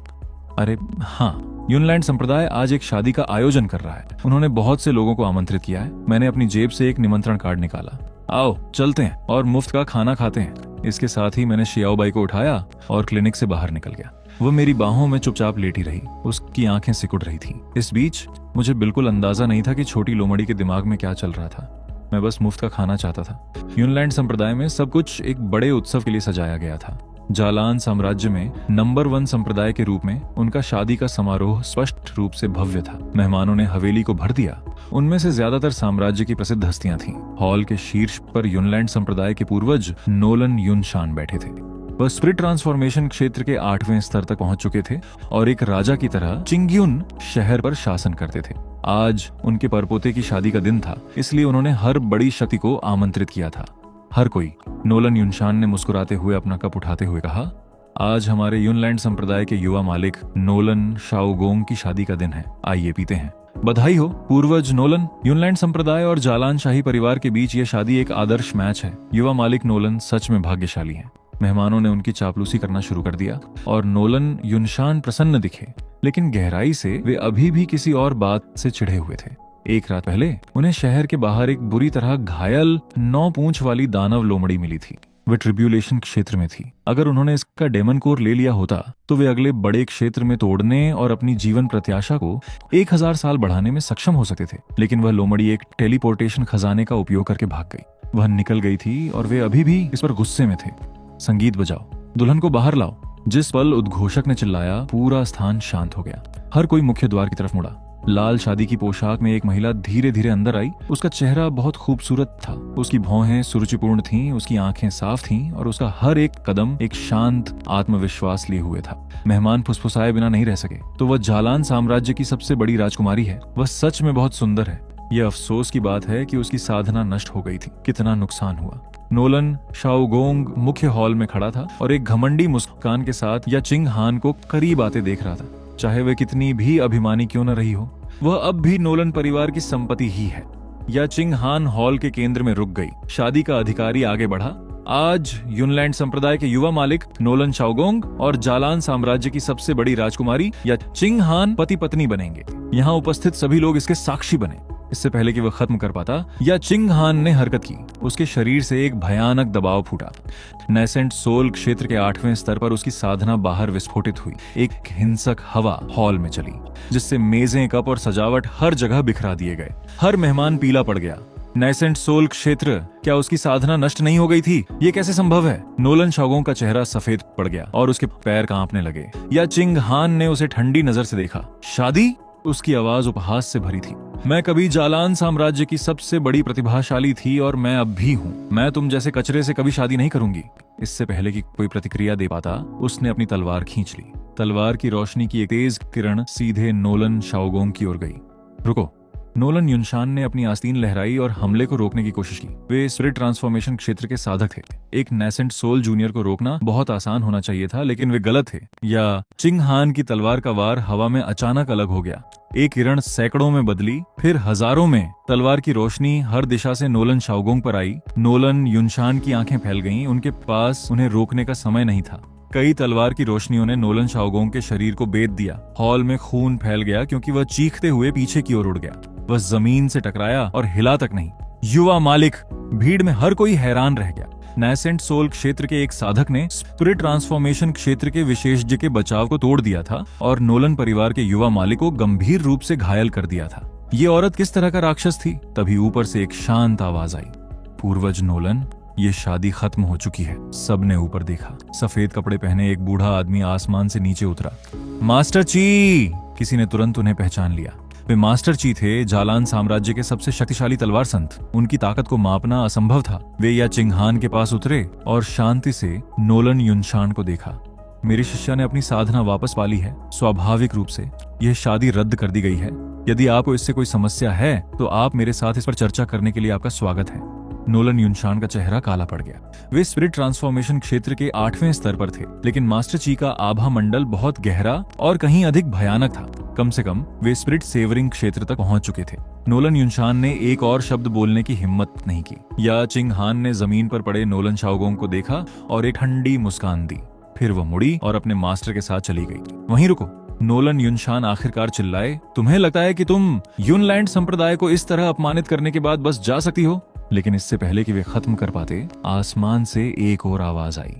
अरे हाँ, यूनलैंड संप्रदाय आज एक शादी का आयोजन कर रहा है। उन्होंने बहुत से लोगों को आमंत्रित किया है। मैंने अपनी जेब से एक निमंत्रण कार्ड निकाला। आओ चलते हैं और मुफ्त का खाना खाते हैं। इसके साथ ही मैंने शियाओबाई को उठाया और क्लिनिक से बाहर निकल गया। वह मेरी बाहों में चुपचाप लेटी रही। उसकी आंखें सिकुड़ रही थी। इस बीच मुझे बिल्कुल अंदाजा नहीं था कि छोटी लोमड़ी के दिमाग में क्या चल रहा था। मैं बस मुफ्त का खाना चाहता था। यूनलैंड संप्रदाय में सब कुछ एक बड़े उत्सव के लिए सजाया गया था। जालान साम्राज्य में नंबर 1 संप्रदाय के रूप में उनका शादी का समारोह स्पष्ट रूप से भव्य था। मेहमानों ने हवेली को भर दिया। उनमें से ज्यादातर साम्राज्य की प्रसिद्ध हस्तियां थीं। हॉल के शीर्ष पर यूनलैंड संप्रदाय के पूर्वज नोलन युनशान बैठे थे। वह स्पिरिट ट्रांसफॉर्मेशन क्षेत्र के 8वें स्तर तक पहुंच चुके थे और एक राजा की तरह चिंग्युन शहर पर शासन करते थे। आज उनके परपोते की शादी का दिन था, इसलिए उन्होंने हर बड़ी शक्ति को आमंत्रित किया था। हर कोई। नोलन युनशान ने मुस्कुराते हुए अपना कप उठाते हुए कहा, आज हमारे यूनलैंड संप्रदाय के युवा मालिक नोलन शाओगोंग की शादी का दिन है। आइए पीते हैं। बधाई हो पूर्वज नोलन। यूनलैंड संप्रदाय और जालान शाही परिवार के बीच यह शादी एक आदर्श मैच है। युवा मालिक नोलन सच में भाग्यशाली हैं। मेहमानों ने उनकी चापलूसी करना शुरू कर दिया और नोलन युनशान प्रसन्न दिखे, लेकिन गहराई से वे अभी भी किसी और बात से चिढ़े हुए थे। एक रात पहले उन्हें शहर के बाहर एक बुरी तरह घायल 9 पूंछ वाली दानव लोमड़ी मिली थी। वे ट्रिब्यूलेशन क्षेत्र में थी। अगर उन्होंने इसका डेमन कोर ले लिया होता तो वे अगले बड़े क्षेत्र में तोड़ने और अपनी जीवन प्रत्याशा को 1000 साल बढ़ाने में सक्षम हो सकते थे। लेकिन वह लोमड़ी एक टेलीपोर्टेशन खजाने का उपयोग करके भाग गई। वह निकल गई थी और वे अभी भी इस पर गुस्से में थे। संगीत बजाओ, दुल्हन को बाहर लाओ। जिस पल उद्घोषक ने चिल्लाया, पूरा स्थान शांत हो गया। हर कोई मुख्य द्वार की तरफ मुड़ा। लाल शादी की पोशाक में एक महिला धीरे धीरे अंदर आई। उसका चेहरा बहुत खूबसूरत था। उसकी भौहें सुरुचिपूर्ण थीं, उसकी आंखें साफ थीं और उसका हर एक कदम एक शांत आत्मविश्वास लिए हुए था। मेहमान फुसफुसाए बिना नहीं रह सके। तो वह जालान साम्राज्य की सबसे बड़ी राजकुमारी है। वह सच में बहुत सुंदर है। यह अफसोस की बात है कि उसकी साधना नष्ट हो गई थी। कितना नुकसान हुआ। नोलन शाओगोंग मुख्य हॉल में खड़ा था और एक घमंडी मुस्कान के साथ या चिंग हान को करीब आते देख रहा था। चाहे वह कितनी भी अभिमानी क्यों न रही हो, वह अब भी नोलन परिवार की संपत्ति ही है। या चिंग हान हॉल के केंद्र में रुक गई। शादी का अधिकारी आगे बढ़ा। आज यूनलैंड संप्रदाय के युवा मालिक नोलन शाओगोंग और जालान साम्राज्य की सबसे बड़ी राजकुमारी या चिंग हान पति पत्नी बनेंगे। यहाँ उपस्थित सभी लोग इसके साक्षी बने। इससे पहले कि वह खत्म कर पाता, या चिंग हान ने हरकत की। उसके शरीर से एक भयानक दबाव फूटा। नेसेंट सोल क्षेत्र के 8वें स्तर पर उसकी साधना बाहर विस्फोटित हुई। एक हिंसक हवा हॉल में चली, जिससे मेजें, कप और सजावट हर जगह बिखरा दिए गए। हर मेहमान पीला पड़ गया। नेसेंट सोल क्षेत्र, क्या उसकी साधना नष्ट नहीं हो गई थी? ये कैसे संभव है? नोलन शाओगोंग का चेहरा सफेद पड़ गया और उसके पैर कांपने लगे। या चिंग हान ने उसे ठंडी नजर से देखा। शादी? उसकी आवाज उपहास से भरी थी। मैं कभी जालान साम्राज्य की सबसे बड़ी प्रतिभाशाली थी और मैं अब भी हूँ। मैं तुम जैसे कचरे से कभी शादी नहीं करूंगी। इससे पहले कि कोई प्रतिक्रिया दे पाता, उसने अपनी तलवार खींच ली। तलवार की रोशनी की एक तेज किरण सीधे नोलन शाओगोंग की ओर गई। रुको। नोलन युनशान ने अपनी आस्तीन लहराई और हमले को रोकने की कोशिश की। वे स्पिरिट ट्रांसफॉर्मेशन क्षेत्र के साधक थे। एक नेसेंट सोल जूनियर को रोकना बहुत आसान होना चाहिए था, लेकिन वे गलत थे। या चिंग हान की तलवार का वार हवा में अचानक अलग हो गया। एक किरण सैकड़ों में बदली, फिर हजारों में। तलवार की रोशनी हर दिशा से नोलन शाओगोंग पर आई। नोलन युनशान की आंखें फैल गईं। उनके पास उन्हें रोकने का समय नहीं था। कई तलवार की रोशनियों ने नोलन शाओगोंग के शरीर को बेध दिया। हॉल में खून फैल गया क्योंकि वह चीखते हुए पीछे की ओर उड़ गया। वह जमीन से टकराया और हिला तक नहीं। युवा मालिक! भीड़ में हर कोई हैरान रह गया। नेसेंट सोल क्षेत्र के एक साधक ने स्पिरिट ट्रांसफॉर्मेशन क्षेत्र के विशेषज्ञ के बचाव को तोड़ दिया था और नोलन परिवार के युवा मालिक को गंभीर रूप से घायल कर दिया था। ये औरत किस तरह का राक्षस थी? तभी ऊपर से एक शांत आवाज आई। पूर्वज नोलन, ये शादी खत्म हो चुकी है। सबने ऊपर देखा। सफेद कपड़े पहने एक बूढ़ा आदमी आसमान से नीचे उतरा। मास्टर ची! किसी ने तुरंत उन्हें पहचान लिया। वे मास्टर ची थे, जालान साम्राज्य के सबसे शक्तिशाली तलवार संत। उनकी ताकत को मापना असंभव था। वे या चिंग हान के पास उतरे और शांति से नोलन युनशान को देखा। मेरी शिष्या ने अपनी साधना वापस पा ली है। स्वाभाविक रूप से यह शादी रद्द कर दी गई है। यदि आपको इससे कोई समस्या है तो आप मेरे साथ इस पर चर्चा करने के लिए आपका स्वागत है। नोलन युनशान का चेहरा काला पड़ गया। वे स्पिरिट ट्रांसफॉर्मेशन क्षेत्र के 8वें स्तर पर थे, लेकिन मास्टर ची का आभा मंडल बहुत गहरा और कहीं अधिक भयानक था। कम से कम वे स्पिरिट सेवरिंग क्षेत्र तक पहुंच चुके थे। नोलन युनशान ने एक और शब्द बोलने की हिम्मत नहीं की। या चिंग हान ने जमीन पर पड़े नोलन शाओगोंग को देखा और एक ठंडी मुस्कान दी। फिर वह मुड़ी और अपने मास्टर के साथ चली गई। वहीं रुको! नोलन युनशान आखिरकार चिल्लाए। तुम्हें लगता है कि तुम यूनलैंड संप्रदाय को इस तरह अपमानित करने के बाद बस जा सकती हो? लेकिन इससे पहले कि वे खत्म कर पाते, आसमान से एक और आवाज आई।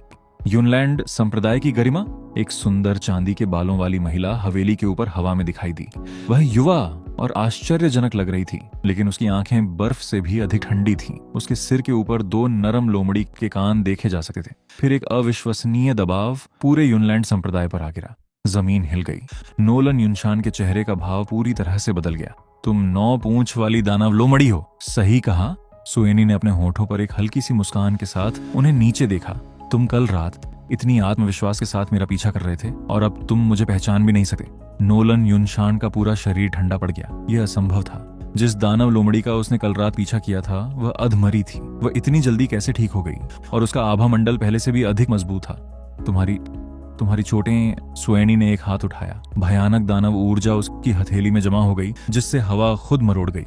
यूनलैंड संप्रदाय की गरिमा! एक सुंदर चांदी के बालों वाली महिला हवेली के ऊपर हवा में दिखाई दी। वह युवा और आश्चर्यजनक लग रही थी, लेकिन उसकी आंखें बर्फ से भी अधिक ठंडी थीं। उसके सिर के ऊपर 2 नरम लोमड़ी के कान देखे जा सकते थे। फिर एक अविश्वसनीय दबाव पूरे यूनलैंड संप्रदाय पर आ गिरा। जमीन हिल गई। नोलन युनशान के चेहरे का भाव पूरी तरह से बदल गया। तुम 9 पूंछ वाली दानव लोमड़ी हो। सही कहा। सुएनी ने अपने होठों पर एक हल्की सी मुस्कान के साथ उन्हें नीचे देखा। तुम कल रात इतनी आत्मविश्वास के साथ मेरा पीछा कर रहे थे और अब तुम मुझे पहचान भी नहीं सके। नोलन युनशान का पूरा शरीर ठंडा पड़ गया। यह असंभव था। जिस दानव लोमड़ी का उसने कल रात पीछा किया था वह अधमरी थी। वह इतनी जल्दी कैसे ठीक हो गई? और उसका आभा मंडल पहले से भी अधिक मजबूत था। तुम्हारी चोटें। सुएनी ने एक हाथ उठाया। भयानक दानव ऊर्जा उसकी हथेली में जमा हो गई, जिससे हवा खुद मरोड़ गई।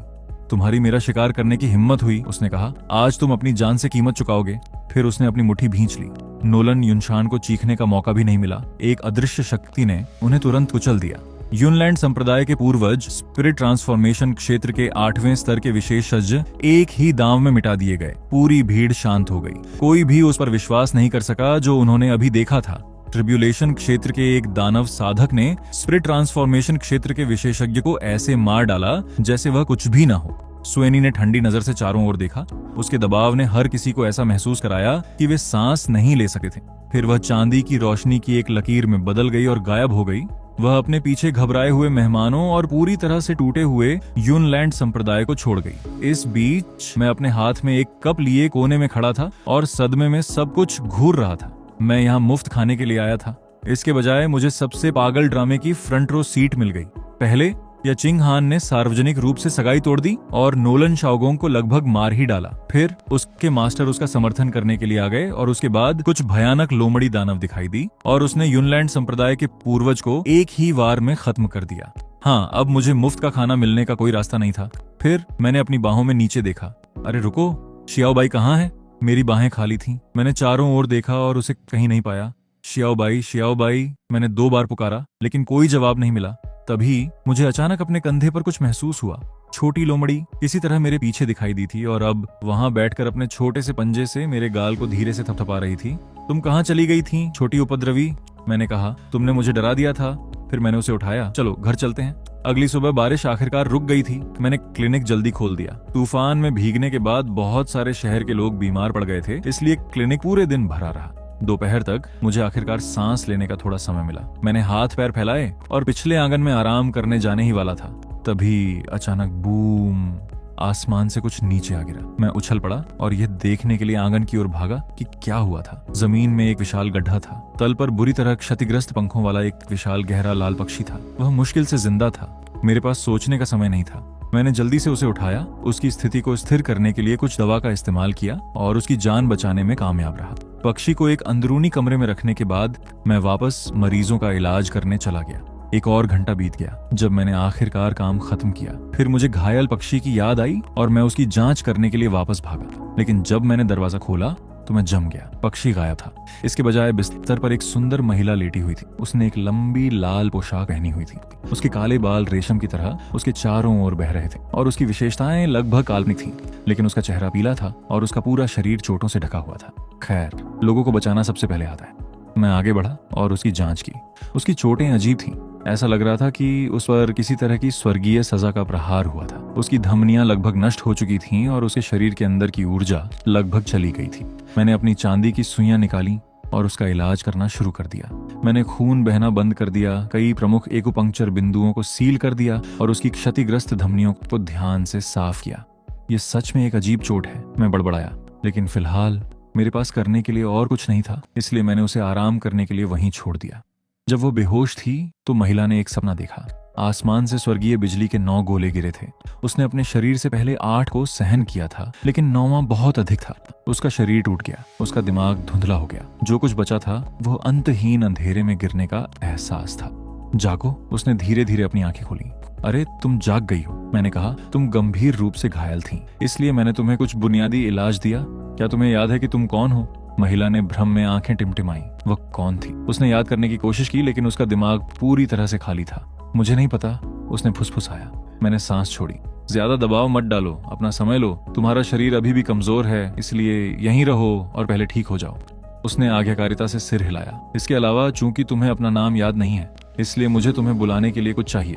तुम्हारी मेरा शिकार करने की हिम्मत हुई, उसने कहा। आज तुम अपनी जान से कीमत चुकाओगे। फिर उसने अपनी मुट्ठी भींच ली। नोलन युनशान को चीखने का मौका भी नहीं मिला। एक अदृश्य शक्ति ने उन्हें तुरंत कुचल दिया। यूनलैंड संप्रदाय के पूर्वज स्पिरिट ट्रांसफॉर्मेशन क्षेत्र के 8वें स्तर के विशेषज्ञ एक ही दांव में मिटा दिए गए। पूरी भीड़ शांत हो गई। कोई भी उस पर विश्वास नहीं कर सका जो उन्होंने अभी देखा था। ट्रिब्यूलेशन क्षेत्र के एक दानव साधक ने स्पिरिट ट्रांसफॉर्मेशन क्षेत्र के विशेषज्ञ को ऐसे मार डाला जैसे वह कुछ भी ना हो। स्वेनी ने ठंडी नजर से चारों ओर देखा। उसके दबाव ने हर किसी को ऐसा महसूस कराया कि वे सांस नहीं ले सके थे। फिर वह चांदी की रोशनी की एक लकीर में बदल गई और गायब हो गई। वह अपने पीछे घबराए हुए मेहमानों और पूरी तरह से टूटे हुए यूनलैंड संप्रदाय को छोड़ गई। इस बीच मैं अपने हाथ में एक कप लिए कोने में खड़ा था और सदमे में सब कुछ घूर रहा था। मैं यहाँ मुफ्त खाने के लिए आया था। इसके बजाय मुझे सबसे पागल ड्रामे की फ्रंट रो सीट मिल गई। पहले चिंग हान ने सार्वजनिक रूप से सगाई तोड़ दी और नोलन शाओगोंग को लगभग मार ही डाला। फिर उसके मास्टर उसका समर्थन करने के लिए आ गए और उसके बाद कुछ भयानक लोमड़ी दानव दिखाई दी और उसने यूनलैंड संप्रदाय के पूर्वज को एक ही वार में खत्म कर दिया। हाँ, अब मुझे मुफ्त का खाना मिलने का कोई रास्ता नहीं था। फिर मैंने अपनी बाहों में नीचे देखा। अरे रुको, शियाओबाई कहाँ है? मेरी बाहें खाली थीं। मैंने चारों ओर देखा और उसे कहीं नहीं पाया। शियाओबाई, शियाओबाई, मैंने 2 बार पुकारा लेकिन कोई जवाब नहीं मिला। तभी मुझे अचानक अपने कंधे पर कुछ महसूस हुआ। छोटी लोमड़ी किसी तरह मेरे पीछे दिखाई दी थी और अब वहां बैठकर अपने छोटे से पंजे से मेरे गाल को धीरे से थपथपा रही थी। तुम कहाँ चली गई थी, छोटी उपद्रवी? मैंने कहा। तुमने मुझे डरा दिया था। फिर मैंने उसे उठाया। चलो घर चलते हैं। अगली सुबह बारिश आखिरकार रुक गई थी। मैंने क्लिनिक जल्दी खोल दिया। तूफान में भीगने के बाद बहुत सारे शहर के लोग बीमार पड़ गए थे, इसलिए क्लिनिक पूरे दिन भरा रहा। दोपहर तक मुझे आखिरकार सांस लेने का थोड़ा समय मिला। मैंने हाथ पैर फैलाए और पिछले आंगन में आराम करने जाने ही वाला था। तभी अचानक बूम, आसमान से कुछ नीचे आ गिरा। मैं उछल पड़ा और यह देखने के लिए आंगन की ओर भागा कि क्या हुआ था। जमीन में एक विशाल गड्ढा था। तल पर बुरी तरह क्षतिग्रस्त पंखों वाला एक विशाल गहरा लाल पक्षी था। वह मुश्किल से जिंदा था। मेरे पास सोचने का समय नहीं था। मैंने जल्दी से उसे उठाया, उसकी स्थिति को स्थिर करने के लिए कुछ दवा का इस्तेमाल किया और उसकी जान बचाने में कामयाब रहा। पक्षी को एक अंदरूनी कमरे में रखने के बाद मैं वापस मरीजों का इलाज करने चला गया। एक और घंटा बीत गया जब मैंने आखिरकार काम खत्म किया। फिर मुझे घायल पक्षी की याद आई और मैं उसकी जांच करने के लिए वापस भागा। लेकिन जब मैंने दरवाजा खोला तो मैं जम गया। पक्षी गायब था। इसके बजाय बिस्तर पर एक सुंदर महिला लेटी हुई थी। उसने एक लंबी लाल पोशाक पहनी हुई थी। उसके काले बाल रेशम की तरह उसके चारों ओर बह रहे थे और उसकी विशेषताएं लगभग काल्पनिक थीं। लेकिन उसका चेहरा पीला था और उसका पूरा शरीर चोटों से ढका हुआ था। खैर, लोगों को बचाना सबसे पहले आता है। मैं आगे बढ़ा और उसकी जांच की। उसकी चोटें अजीब थीं। ऐसा लग रहा था कि उस पर किसी तरह की स्वर्गीय सजा का प्रहार हुआ था। उसकी धमनियां लगभग नष्ट हो चुकी थीं और उसके शरीर के अंदर की ऊर्जा लगभग चली गई थी। मैंने अपनी चांदी की सुइयां निकाली और उसका इलाज करना शुरू कर दिया। मैंने खून बहना बंद कर दिया, कई प्रमुख एक्यूपंक्चर बिंदुओं को सील कर दिया और उसकी क्षतिग्रस्त धमनियों को ध्यान से साफ किया। ये सच में एक अजीब चोट है, मैं बड़बड़ाया। लेकिन फिलहाल मेरे पास करने के लिए और कुछ नहीं था, इसलिए मैंने उसे आराम करने के लिए वहीं छोड़ दिया। जब वो बेहोश थी तो महिला ने एक सपना देखा। आसमान से स्वर्गीय बिजली के 9 गोले गिरे थे। उसने अपने शरीर से पहले 8 को सहन किया था, लेकिन 9वां बहुत अधिक था। उसका शरीर टूट गया, उसका दिमाग धुंधला हो गया। जो कुछ बचा था वो अंतहीन अंधेरे में गिरने का एहसास था। जागो, उसने धीरे धीरे अपनी आंखें खोली। अरे तुम जाग गई हो, मैंने कहा। तुम गंभीर रूप से घायल थी, इसलिए मैंने तुम्हें कुछ बुनियादी इलाज दिया। क्या तुम्हें याद है कि तुम कौन हो? महिला ने भ्रम में आंखें टिमटिमाई। वह कौन थी? उसने याद करने की कोशिश की, लेकिन उसका दिमाग पूरी तरह से खाली था। मुझे नहीं पता, उसने फुसफुसाया। मैंने सांस छोड़ी। ज्यादा दबाव मत डालो, अपना समय लो। तुम्हारा शरीर अभी भी कमजोर है, इसलिए यहीं रहो और पहले ठीक हो जाओ। उसने आज्ञाकारिता से सिर हिलाया। इसके अलावा चूंकि तुम्हें अपना नाम याद नहीं है, इसलिए मुझे तुम्हें बुलाने के लिए कुछ चाहिए।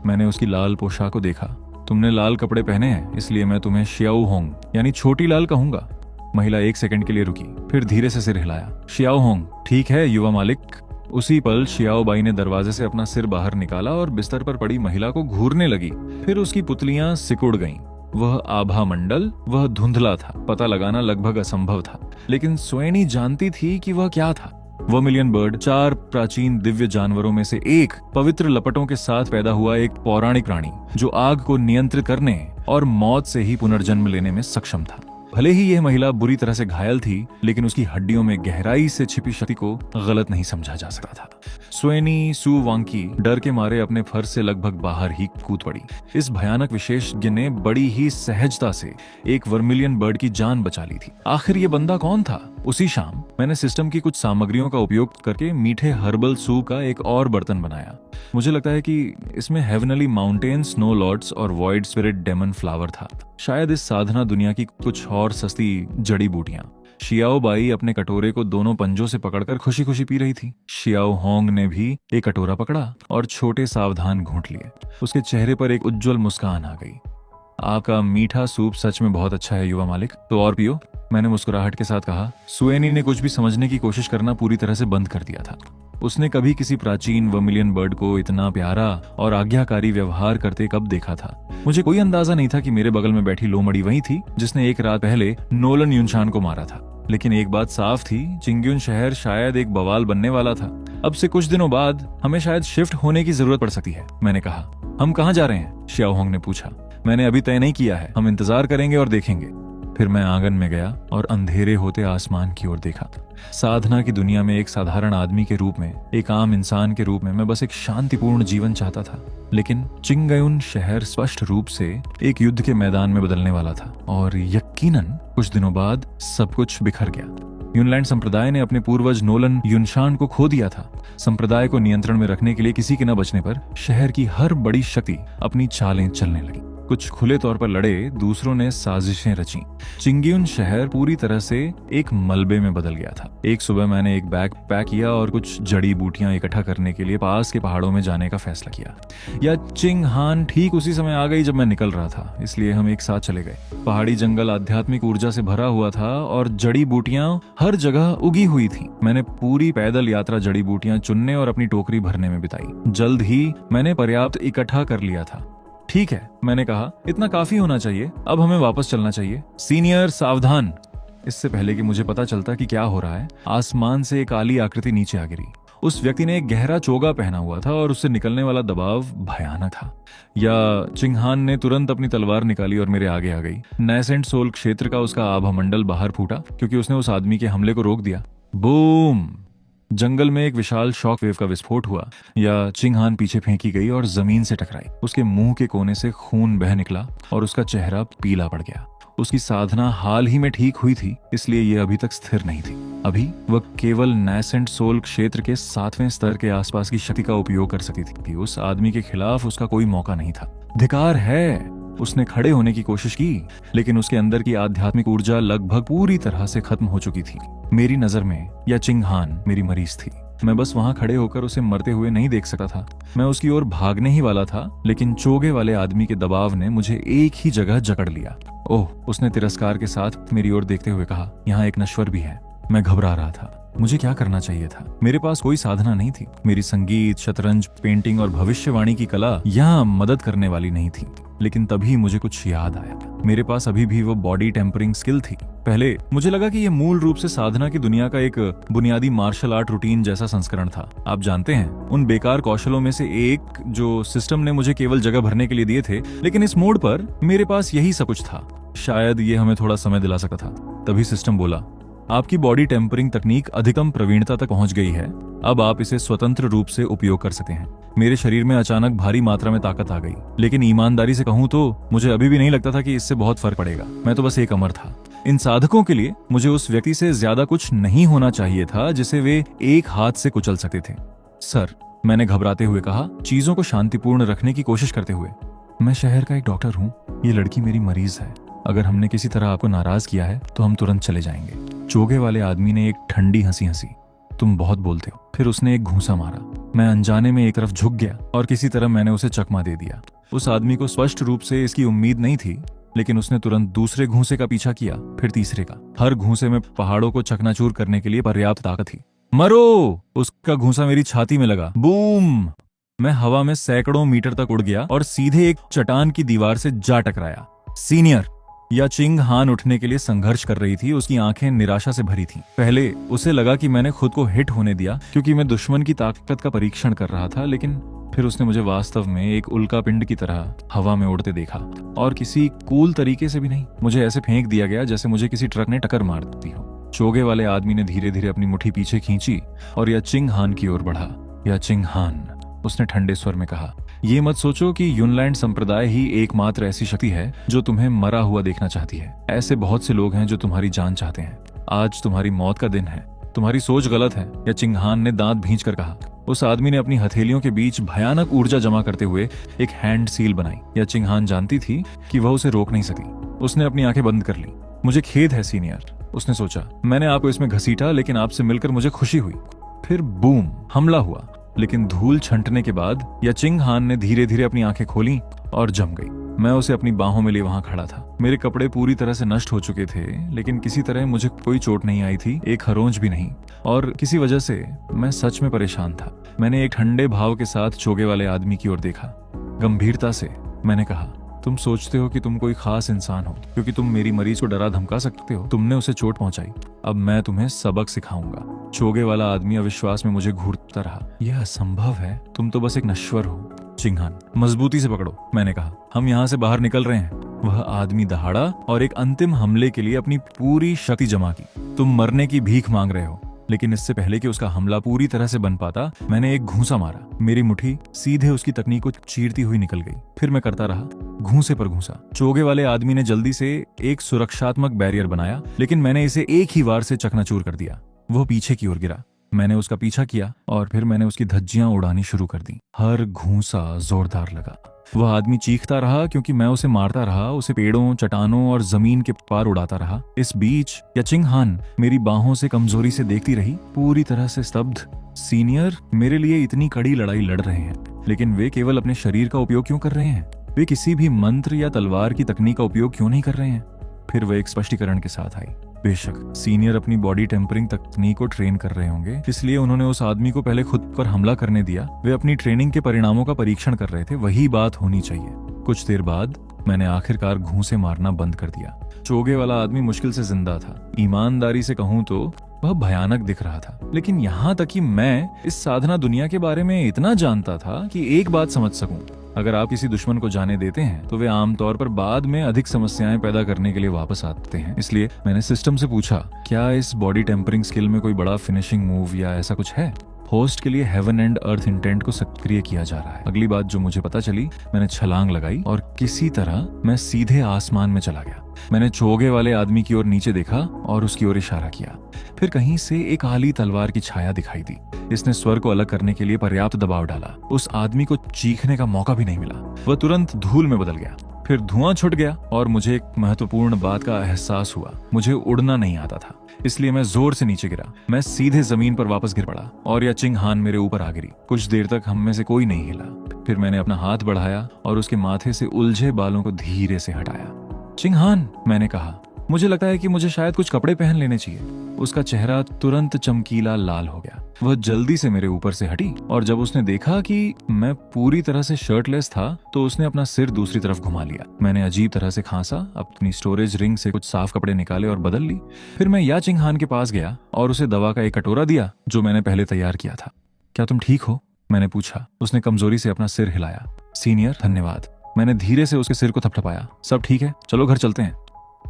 मैंने उसकी लाल पोशाक को देखा। तुमने लाल कपड़े पहने हैं, इसलिए मैं तुम्हें शियाओ होंग यानी छोटी लाल कहूंगा। महिला 1 सेकंड के लिए रुकी, फिर धीरे से सिर हिलाया। शियाओ होंग, ठीक है युवा मालिक। उसी पल शियाओ बाई ने दरवाजे से अपना सिर बाहर निकाला और बिस्तर पर पड़ी महिला को घूरने लगी। फिर उसकी पुतलियां सिकुड़ गईं। वह आभा मंडल, वह धुंधला था। पता लगाना लगभग असंभव था, लेकिन स्वेनी जानती थी कि वह क्या था। वर्मिलियन बर्ड 4 प्राचीन दिव्य जानवरों में से एक, पवित्र लपटों के साथ पैदा हुआ एक पौराणिक प्राणी जो आग को नियंत्रित करने और मौत से ही पुनर्जन्म लेने में सक्षम था। भले ही यह महिला बुरी तरह से घायल थी, लेकिन उसकी हड्डियों में गहराई से छिपी शक्ति को गलत नहीं समझा जा सकता था। स्वेनी सू वांकी डर के मारे अपने फर्श से लगभग बाहर ही कूद पड़ी। इस भयानक विशेषज्ञ ने बड़ी ही सहजता से एक वर्मिलियन बर्ड की जान बचा ली थी। आखिर ये बंदा कौन था? उसी शाम मैंने सिस्टम की कुछ सामग्रियों का उपयोग करके मीठे हर्बल सूप का एक और बर्तन बनाया। मुझे लगता है कि इसमें हेवनली माउंटेन स्नो लॉर्ड्स और वॉइड स्पिरिट डेमन फ्लावर था। शायद इस साधना दुनिया की कुछ और सस्ती जड़ी बूटियां। शियाओ बाई अपने कटोरे को दोनों पंजों से पकड़कर खुशी खुशी पी रही थी। शियाओ होंग ने भी एक कटोरा पकड़ा और छोटे सावधान घूंट लिए। उसके चेहरे पर एक उज्जवल मुस्कान आ गई। आपका मीठा सूप सच में बहुत अच्छा है युवा मालिक, तो और पियो, मैंने मुस्कुराहट के साथ कहा। सुएनी ने कुछ भी समझने की कोशिश करना पूरी तरह से बंद कर दिया था। उसने कभी किसी प्राचीन वर्मिलियन बर्ड को इतना प्यारा और आज्ञाकारी व्यवहार करते कब देखा था। मुझे कोई अंदाजा नहीं था कि मेरे बगल में बैठी लोमड़ी वही थी जिसने एक रात पहले नोलन युनशान को मारा था। लेकिन एक बात साफ थी, चिंग्युन शहर शायद एक बवाल बनने वाला था। अब से कुछ दिनों बाद हमें शायद शिफ्ट होने की जरूरत पड़ सकती है, मैंने कहा। हम कहाँ जा रहे हैं? शियाओ होंग ने पूछा। मैंने अभी तय नहीं किया है, हम इंतजार करेंगे और देखेंगे। फिर मैं आंगन में गया और अंधेरे होते आसमान की ओर देखा। साधना की दुनिया में एक साधारण आदमी के रूप में, एक आम इंसान के रूप में मैं बस एक शांतिपूर्ण जीवन चाहता था। लेकिन चिंगयुन शहर स्पष्ट रूप से एक युद्ध के मैदान में बदलने वाला था और यकीनन कुछ दिनों बाद सब कुछ बिखर गया। यूनलैंड संप्रदाय ने अपने पूर्वज नोलन युनशान को खो दिया था। संप्रदाय को नियंत्रण में रखने के लिए किसी के न बचने पर शहर की हर बड़ी शक्ति अपनी चालें चलने लगी। कुछ खुले तौर पर लड़े, दूसरों ने साजिशें रची। चिंग्युन शहर पूरी तरह से एक मलबे में बदल गया था। एक सुबह मैंने एक बैग पैक किया और कुछ जड़ी बूटियां इकट्ठा करने के लिए पास के पहाड़ों में जाने का फैसला किया। या चिंग हान ठीक उसी समय आ गई जब मैं निकल रहा था, इसलिए हम एक साथ चले गए। पहाड़ी जंगल आध्यात्मिक ऊर्जा से भरा हुआ था और जड़ी बूटियां हर जगह उगी हुई थी। मैंने पूरी पैदल यात्रा जड़ी बूटियां चुनने और अपनी टोकरी भरने में बिताई। जल्द ही मैंने पर्याप्त इकट्ठा कर लिया था। ठीक है, मैंने कहा, इतना काफी होना चाहिए, अब हमें वापस चलना चाहिए। सीनियर सावधान। इससे पहले कि मुझे पता चलता कि क्या हो रहा है, आसमान से एक काली आकृति नीचे आ गिरी। उस व्यक्ति ने एक गहरा चोगा पहना हुआ था और उससे निकलने वाला दबाव भयानक था। या चिंगहान ने तुरंत अपनी तलवार निकाली और मेरे आगे आ गई। नैसेंट सोल क्षेत्र का उसका आभा मंडल बाहर फूटा क्योंकि उसने उस आदमी के हमले को रोक दिया। बूम! जंगल में एक विशाल शॉक वेव का विस्फोट हुआ। या चिंगहान पीछे फेंकी गई और जमीन से टकराई। उसके मुंह के कोने से खून बह निकला और उसका चेहरा पीला पड़ गया। उसकी साधना हाल ही में ठीक हुई थी, इसलिए ये अभी तक स्थिर नहीं थी। अभी वह केवल नैसेंट सोल क्षेत्र के 7वें स्तर के आसपास की शक्ति का उपयोग कर सकती थी। उस आदमी के खिलाफ उसका कोई मौका नहीं था। धिक्कार है। उसने खड़े होने की कोशिश की, लेकिन उसके अंदर की आध्यात्मिक ऊर्जा लगभग पूरी तरह से खत्म हो चुकी थी। मेरी नजर में या चिंगहान मेरी मरीज थी। मैं बस वहां खड़े होकर उसे मरते हुए नहीं देख सकता था। मैं उसकी ओर भागने ही वाला था, लेकिन चोगे वाले आदमी के दबाव ने मुझे एक ही जगह जकड़ लिया। ओह! उसने तिरस्कार के साथ मेरी ओर देखते हुए कहा, यहाँ एक नश्वर भी है। मैं घबरा रहा था। मुझे क्या करना चाहिए था? मेरे पास कोई साधना नहीं थी। मेरी संगीत, शतरंज, पेंटिंग और भविष्यवाणी की कला यहाँ मदद करने वाली नहीं थी। लेकिन तभी मुझे कुछ याद आया। मेरे पास अभी भी वो बॉडी टेम्परिंग स्किल थी। पहले मुझे लगा कि ये मूल रूप से साधना की दुनिया का एक बुनियादी मार्शल आर्ट रूटीन जैसा संस्करण था। आप जानते हैं, उन बेकार कौशलों में से एक जो सिस्टम ने मुझे केवल जगह भरने के लिए दिए थे। लेकिन इस मोड़ पर मेरे पास यही सब कुछ था। शायद ये हमें थोड़ा समय दिला सकता था। तभी सिस्टम बोला, आपकी बॉडी टेम्परिंग तकनीक अधिकतम प्रवीणता तक पहुंच गई है। अब आप इसे स्वतंत्र रूप से उपयोग कर सकते हैं। मेरे शरीर में अचानक भारी मात्रा में ताकत आ गई, लेकिन ईमानदारी से कहूं तो मुझे अभी भी नहीं लगता था कि इससे बहुत फर्क पड़ेगा। मैं तो बस एक अमर था। इन साधकों के लिए मुझे उस व्यक्ति से ज्यादा कुछ नहीं होना चाहिए था जिसे वे एक हाथ से कुचल सकते थे। सर, मैंने घबराते हुए कहा, चीजों को शांतिपूर्ण रखने की कोशिश करते हुए। मैं शहर का एक डॉक्टर हूँ। ये लड़की मेरी मरीज है। अगर हमने किसी तरह आपको नाराज किया है तो हम तुरंत चले जाएंगे। चोगे वाले आदमी ने एक ठंडी हंसी हंसी। तुम बहुत बोलते हो। फिर उसने एक घूंसा मारा। मैं अनजाने में एक तरफ झुक गया और किसी तरह मैंने उसे चकमा दे दिया। उस आदमी को स्पष्ट रूप से इसकी उम्मीद नहीं थी, लेकिन उसने तुरंत दूसरे घूंसे का पीछा किया, फिर तीसरे का। हर घूंसे में पहाड़ों को चकनाचूर करने के लिए पर्याप्त ताकत थी। मरो! उसका घूंसा मेरी छाती में लगा। बूम! मैं हवा में सैकड़ों मीटर तक उड़ गया और सीधे एक चट्टान की दीवार से जा टकराया। सीनियर! या चिंग हान उठने के लिए संघर्ष कर रही थी। उसकी आंखें निराशा से भरी थीं। पहले उसे लगा कि मैंने खुद को हिट होने दिया क्योंकि मैं दुश्मन की ताकत का परीक्षण कर रहा था, लेकिन फिर उसने मुझे वास्तव में एक उल्का पिंड की तरह हवा में उड़ते देखा, और किसी कूल तरीके से भी नहीं। मुझे ऐसे फेंक दिया गया जैसे मुझे किसी ट्रक ने टक्कर मार दी हो। चोगे वाले आदमी ने धीरे धीरे अपनी मुट्ठी पीछे खींची और याचिंग हान की ओर बढ़ा। याचिंग हान, उसने ठंडे स्वर में कहा, ये मत सोचो कि यूनलैंड संप्रदाय ही एकमात्र ऐसी शक्ति है जो तुम्हें मरा हुआ देखना चाहती है। ऐसे बहुत से लोग हैं जो तुम्हारी जान चाहते हैं। आज तुम्हारी मौत का दिन है। तुम्हारी सोच गलत है, याचिंग हान ने दांत भींच कर कहा। उस आदमी ने अपनी हथेलियों के बीच भयानक ऊर्जा जमा करते हुए एक हैंड सील बनाई। याचिंग हान जानती थी कि वह उसे रोक नहीं सकी। उसने अपनी आंखें बंद कर ली। मुझे खेद है सीनियर, उसने सोचा। मैंने आपको इसमें घसीटा, लेकिन आपसे मिलकर मुझे खुशी हुई। फिर बूम, हमला हुआ। लेकिन धूल छंटने के बाद याचिंग हान ने धीरे धीरे अपनी आंखें खोली और जम गई। मैं उसे अपनी बाहों में लिए वहां खड़ा था। मेरे कपड़े पूरी तरह से नष्ट हो चुके थे, लेकिन किसी तरह मुझे कोई चोट नहीं आई थी, एक खरोंच भी नहीं, और किसी वजह से मैं सच में परेशान था। मैंने एक ठंडे भाव के साथ चोगे वाले आदमी की ओर देखा। गंभीरता से मैंने कहा, तुम सोचते हो कि तुम कोई खास इंसान हो क्योंकि तुम मेरी मरीज को डरा धमका सकते हो। तुमने उसे चोट पहुंचाई, अब मैं तुम्हें सबक सिखाऊंगा। चोगे वाला आदमी अविश्वास में मुझे घूरता रहा। यह असंभव है, तुम तो बस एक नश्वर हो। चिंगहान, मजबूती से पकड़ो, मैंने कहा। हम यहाँ से बाहर निकल रहे हैं। वह आदमी दहाड़ा और एक अंतिम हमले के लिए अपनी पूरी शक्ति जमा की। तुम मरने की भीख मांग रहे हो, लेकिन इससे पहले कि उसका हमला पूरी तरह से बन पाता, मैंने एक घूंसा मारा। मेरी मुट्ठी सीधे उसकी तकनीक को चीरती हुई निकल गई। फिर मैं करता रहा, घूंसे पर घूंसा। चोगे वाले आदमी ने जल्दी से एक सुरक्षात्मक बैरियर बनाया, लेकिन मैंने इसे एक ही वार से चकनाचूर कर दिया। वो पीछे की ओर गिरा। मैंने उसका पीछा किया और फिर मैंने उसकी धज्जियां उड़ानी शुरू कर दी। हर घूंसा जोरदार लगा। वह आदमी चीखता रहा क्योंकि मैं उसे मारता रहा, उसे पेड़ों, चट्टानों और जमीन के पार उड़ाता रहा। इस बीच याचिंग हान मेरी बाहों से कमजोरी से देखती रही, पूरी तरह से स्तब्ध। सीनियर मेरे लिए इतनी कड़ी लड़ाई लड़ रहे हैं, लेकिन वे केवल अपने शरीर का उपयोग क्यों कर रहे हैं? वे किसी भी मंत्र या तलवार की तकनीक का उपयोग क्यों नहीं कर रहे हैं? फिर वह एक स्पष्टीकरण के साथ आई। बेशक सीनियर अपनी बॉडी टेम्परिंग तकनीक को ट्रेन कर रहे होंगे, इसलिए उन्होंने उस आदमी को पहले खुद पर हमला करने दिया। वे अपनी ट्रेनिंग के परिणामों का परीक्षण कर रहे थे, वही बात होनी चाहिए। कुछ देर बाद मैंने आखिरकार घूंसे मारना बंद कर दिया। चोगे वाला आदमी मुश्किल से जिंदा था। ईमानदारी से कहूं तो वह भयानक दिख रहा था, लेकिन यहाँ तक कि मैं इस साधना दुनिया के बारे में इतना जानता था कि एक बात समझ सकूं, अगर आप किसी दुश्मन को जाने देते हैं तो वे आमतौर पर बाद में अधिक समस्याएं पैदा करने के लिए वापस आते हैं। इसलिए मैंने सिस्टम से पूछा, क्या इस बॉडी टेम्परिंग स्किल में कोई बड़ा फिनिशिंग मूव या ऐसा कुछ है? होस्ट के लिए हेवन एंड अर्थ इंटेंट को सक्रिय किया जा रहा है। अगली बात जो मुझे पता चली, मैंने छलांग लगाई और किसी तरह मैं सीधे आसमान में चला गया। मैंने चोगे वाले आदमी की ओर नीचे देखा और उसकी ओर इशारा किया। फिर कहीं से एक काली तलवार की छाया दिखाई दी। इसने स्वर को अलग करने के लिए पर्याप्त दबाव डाला। उस आदमी को चीखने का मौका भी नहीं मिला। वह तुरंत धूल में बदल गया। फिर धुआं छुट गया और मुझे एक महत्वपूर्ण बात का एहसास हुआ। मुझे उड़ना नहीं आता था, इसलिए मैं जोर से नीचे गिरा। मैं सीधे जमीन पर वापस गिर पड़ा और याचिंग हान मेरे ऊपर आ गिरी। कुछ देर तक हम में से कोई नहीं हिला। फिर मैंने अपना हाथ बढ़ाया और उसके माथे से उलझे बालों को धीरे से हटाया। चिंगहान, मैंने कहा, मुझे लगता है कि मुझे शायद कुछ कपड़े पहन लेने चाहिए। उसका चेहरा तुरंत चमकीला लाल हो गया। वह जल्दी से मेरे ऊपर से हटी और जब उसने देखा कि मैं पूरी तरह से शर्टलेस था तो उसने अपना सिर दूसरी तरफ घुमा लिया। मैंने अजीब तरह से खांसा, अपनी स्टोरेज रिंग से कुछ साफ कपड़े निकाले और बदल ली। फिर मैं याचिंग हान के पास गया और उसे दवा का एक कटोरा दिया जो मैंने पहले तैयार किया था। क्या तुम ठीक हो? मैंने पूछा। उसने कमजोरी से अपना सिर हिलाया। सीनियर, धन्यवाद। मैंने धीरे से उसके सिर को थपथपाया। सब ठीक है, चलो घर चलते हैं।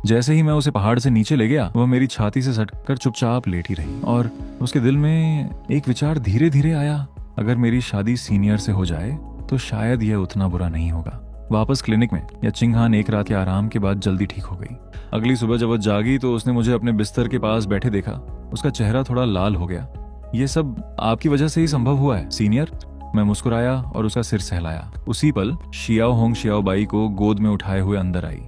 जैसे ही मैं उसे पहाड़ से नीचे ले गया, वह मेरी छाती से सटकर चुपचाप लेटी रही और उसके दिल में एक विचार धीरे धीरे आया, अगर मेरी शादी सीनियर से हो जाए तो शायद यह उतना बुरा नहीं होगा। वापस क्लिनिक में याचिंग हान एक रात के आराम के बाद जल्दी ठीक हो गई। अगली सुबह जब वह जागी तो उसने मुझे अपने बिस्तर के पास बैठे देखा। उसका चेहरा थोड़ा लाल हो गया। ये सब आपकी वजह से ही संभव हुआ है सीनियर। मैं मुस्कुराया और उसका सिर सहलाया। उसी पल शियाओ होंग शियाओबाई को गोद में उठाए हुए अंदर आई।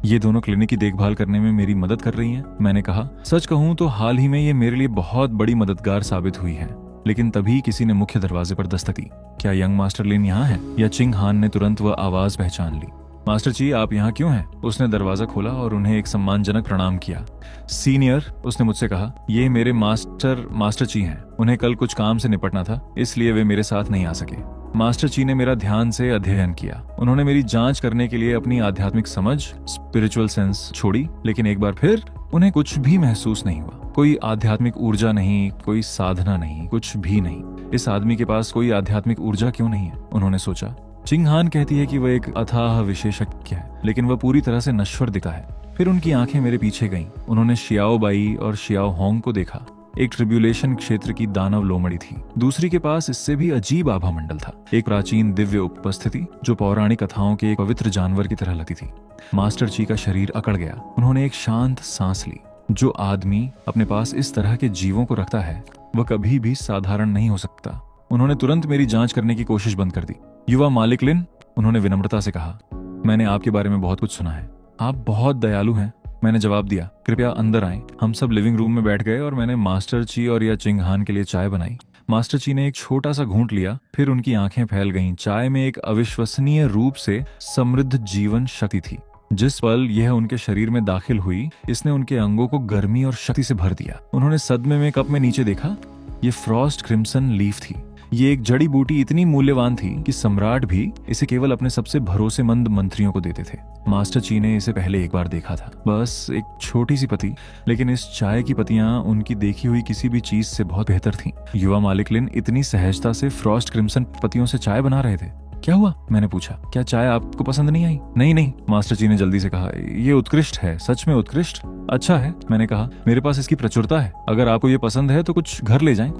ये दोनों क्लिनिक की देखभाल करने में मेरी मदद कर रही हैं, मैंने कहा। सच कहूं तो हाल ही में ये मेरे लिए बहुत बड़ी मददगार साबित हुई है। लेकिन तभी किसी ने मुख्य दरवाजे पर दस्तक दी। क्या यंग मास्टर लिन यहाँ है? याचिंग हान ने तुरंत वह आवाज पहचान ली। मास्टर जी, आप यहाँ क्यों हैं? उसने दरवाजा खोला और उन्हें एक सम्मानजनक प्रणाम किया। सीनियर, उसने मुझसे कहा, ये मेरे मास्टर जी हैं। उन्हें कल कुछ काम से निपटना था, इसलिए वे मेरे साथ नहीं आ सके। मास्टर जी ने मेरा ध्यान से अध्ययन किया। उन्होंने मेरी जांच करने के लिए अपनी आध्यात्मिक समझ, स्पिरिचुअल सेंस छोड़ी, लेकिन एक बार फिर उन्हें कुछ भी महसूस नहीं हुआ। कोई आध्यात्मिक ऊर्जा नहीं, कोई साधना नहीं, कुछ भी नहीं। इस आदमी के पास कोई आध्यात्मिक ऊर्जा क्यों नहीं है, उन्होंने सोचा। चिंग हान कहती है कि वह एक अथाह विशेषज्ञ है, लेकिन वह पूरी तरह से नश्वर दिखता है। फिर उनकी आंखें मेरे पीछे गईं। उन्होंने शियाओ बाई और शियाओ होंग को देखा। एक ट्रिब्यूलेशन क्षेत्र की दानव लोमड़ी थी, दूसरी के पास इससे भी अजीब आभा मंडल था, एक प्राचीन दिव्य उपस्थिति जो पौराणिक कथाओं के एक पवित्र जानवर की तरह लगती थी। मास्टर ची का शरीर अकड़ गया। उन्होंने एक शांत सांस ली। जो आदमी अपने पास इस तरह के जीवों को रखता है वह कभी भी साधारण नहीं हो सकता। उन्होंने तुरंत मेरी जांच करने की कोशिश बंद कर दी। युवा मालिक लिन, उन्होंने विनम्रता से कहा, मैंने आपके बारे में बहुत कुछ सुना है। आप बहुत दयालु हैं, मैंने जवाब दिया। कृपया अंदर आएं। हम सब लिविंग रूम में बैठ गए और मैंने मास्टर ची और या चिंग हान के लिए चाय बनाई। मास्टर ची ने एक छोटा सा घूंट लिया, फिर उनकी आंखें फैल गईं। चाय में एक अविश्वसनीय रूप से समृद्ध जीवन शक्ति थी। जिस पल यह उनके शरीर में दाखिल हुई, इसने उनके अंगों को गर्मी और शक्ति से भर दिया। उन्होंने सदमे में कप में नीचे देखा। ये फ्रॉस्ट क्रिम्सन लीफ थी। ये एक जड़ी बूटी इतनी मूल्यवान थी कि सम्राट भी इसे केवल अपने सबसे भरोसेमंद मंत्रियों को देते थे। मास्टर ची ने इसे पहले एक बार देखा था, बस एक छोटी सी पत्ती, लेकिन इस चाय की पत्तियां उनकी देखी हुई किसी भी चीज से बहुत बेहतर थीं। युवा मालिक लिन इतनी सहजता से फ्रॉस्ट क्रिम्सन पत्तियों से चाय बना रहे थे। क्या हुआ, मैंने पूछा। क्या चाय आपको पसंद नहीं आई? नहीं नहीं, मास्टर जी ने जल्दी से कहा, ये उत्कृष्ट है, सच में उत्कृष्ट। अच्छा है, मैंने कहा, मेरे पास इसकी प्रचुरता है। अगर आपको ये पसंद है तो कुछ घर ले जाएं।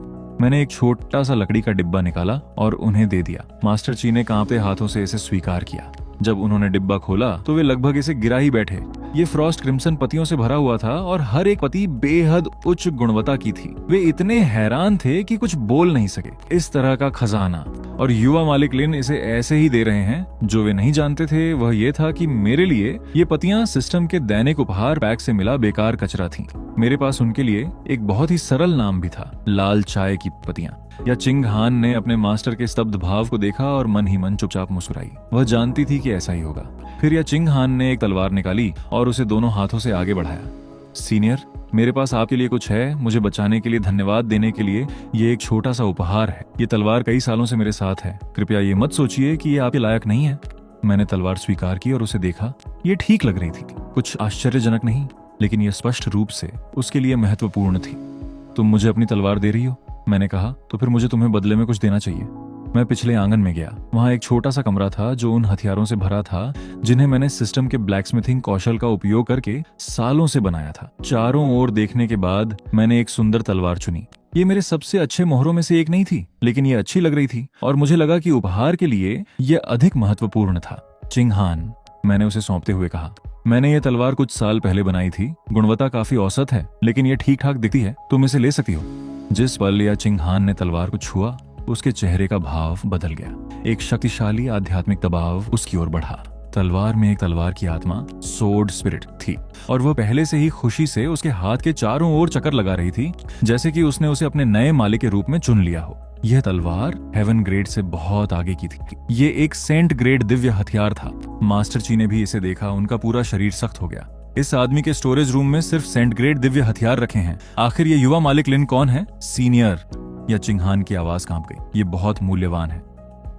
मैंने एक छोटा सा लकड़ी का डिब्बा निकाला और उन्हें दे दिया। मास्टर ची ने कांपते हाथों से इसे स्वीकार किया। जब उन्होंने डिब्बा खोला तो वे लगभग इसे गिरा ही बैठे। ये फ्रॉस्ट क्रिम्सन पत्तियों से भरा हुआ था और हर एक पत्ती बेहद उच्च गुणवत्ता की थी। वे इतने हैरान थे कि कुछ बोल नहीं सके। इस तरह का खजाना, और युवा मालिक लिन इसे ऐसे ही दे रहे हैं। जो वे नहीं जानते थे वह ये था कि मेरे लिए ये पत्तियां सिस्टम के दैनिक उपहार पैक से मिला बेकार कचरा थीं। मेरे पास उनके लिए एक बहुत ही सरल नाम भी था, लाल चाय की पत्तियां। या चिंग हान ने अपने मास्टर के स्तब्ध भाव को देखा और मन ही मन चुपचाप मुस्कुराई। वह जानती थी कि ऐसा ही होगा। फिर या चिंग हान ने एक तलवार निकाली और उसे दोनों हाथों से आगे बढ़ाया। सीनियर, मेरे पास आपके लिए कुछ है। मुझे बचाने के लिए, धन्यवाद देने के लिए ये एक छोटा सा उपहार है। ये तलवार कई सालों से मेरे साथ है। कृपया ये मत सोचिए कि ये आपके लायक नहीं है। मैंने तलवार स्वीकार की और उसे देखा। ये ठीक लग रही थी, कुछ आश्चर्यजनक नहीं, लेकिन यह स्पष्ट रूप से उसके लिए महत्वपूर्ण थी। तुम मुझे अपनी तलवार दे रही हो? मैंने कहा, तो फिर मुझे तुम्हें बदले में कुछ देना चाहिए। मैं पिछले आंगन में गया। वहां एक छोटा सा कमरा था जो उन हथियारों से भरा था जिन्हें मैंने सिस्टम के ब्लैकस्मिथिंग कौशल का उपयोग करके सालों से बनाया था। चारों ओर देखने के बाद मैंने एक सुंदर तलवार चुनी। ये मेरे सबसे अच्छे मोहरों में से एक नहीं थी, लेकिन ये अच्छी लग रही थी और मुझे लगा कि उपहार के लिए यह अधिक महत्वपूर्ण था। चिंग हान, मैंने उसे सौंपते हुए कहा, मैंने ये तलवार कुछ साल पहले बनाई थी। गुणवत्ता काफी औसत है, लेकिन ये ठीक ठाक दिखती है। तुम इसे ले सकती हो। जिस पल या चिंग हान ने तलवार को छुआ, उसके चेहरे का भाव बदल गया। एक शक्तिशाली आध्यात्मिक दबाव उसकी ओर बढ़ा। तलवार में एक तलवार की आत्मा, सोर्ड स्पिरिट थी, और वह पहले से ही खुशी से उसके हाथ के चारों ओर चक्कर लगा रही थी, जैसे कि उसने उसे अपने नए मालिक के रूप में चुन लिया हो। यह तलवार हेवन ग्रेड से बहुत आगे की थी। ये एक सेंट ग्रेड दिव्य हथियार था। मास्टर ची ने भी इसे देखा। उनका पूरा शरीर सख्त हो गया। इस आदमी के स्टोरेज रूम में सिर्फ सेंट ग्रेड दिव्य हथियार रखे हैं। आखिर ये युवा मालिक लिन कौन है? सीनियर, या चिंग हान की आवाज कांप गई। ये बहुत मूल्यवान है।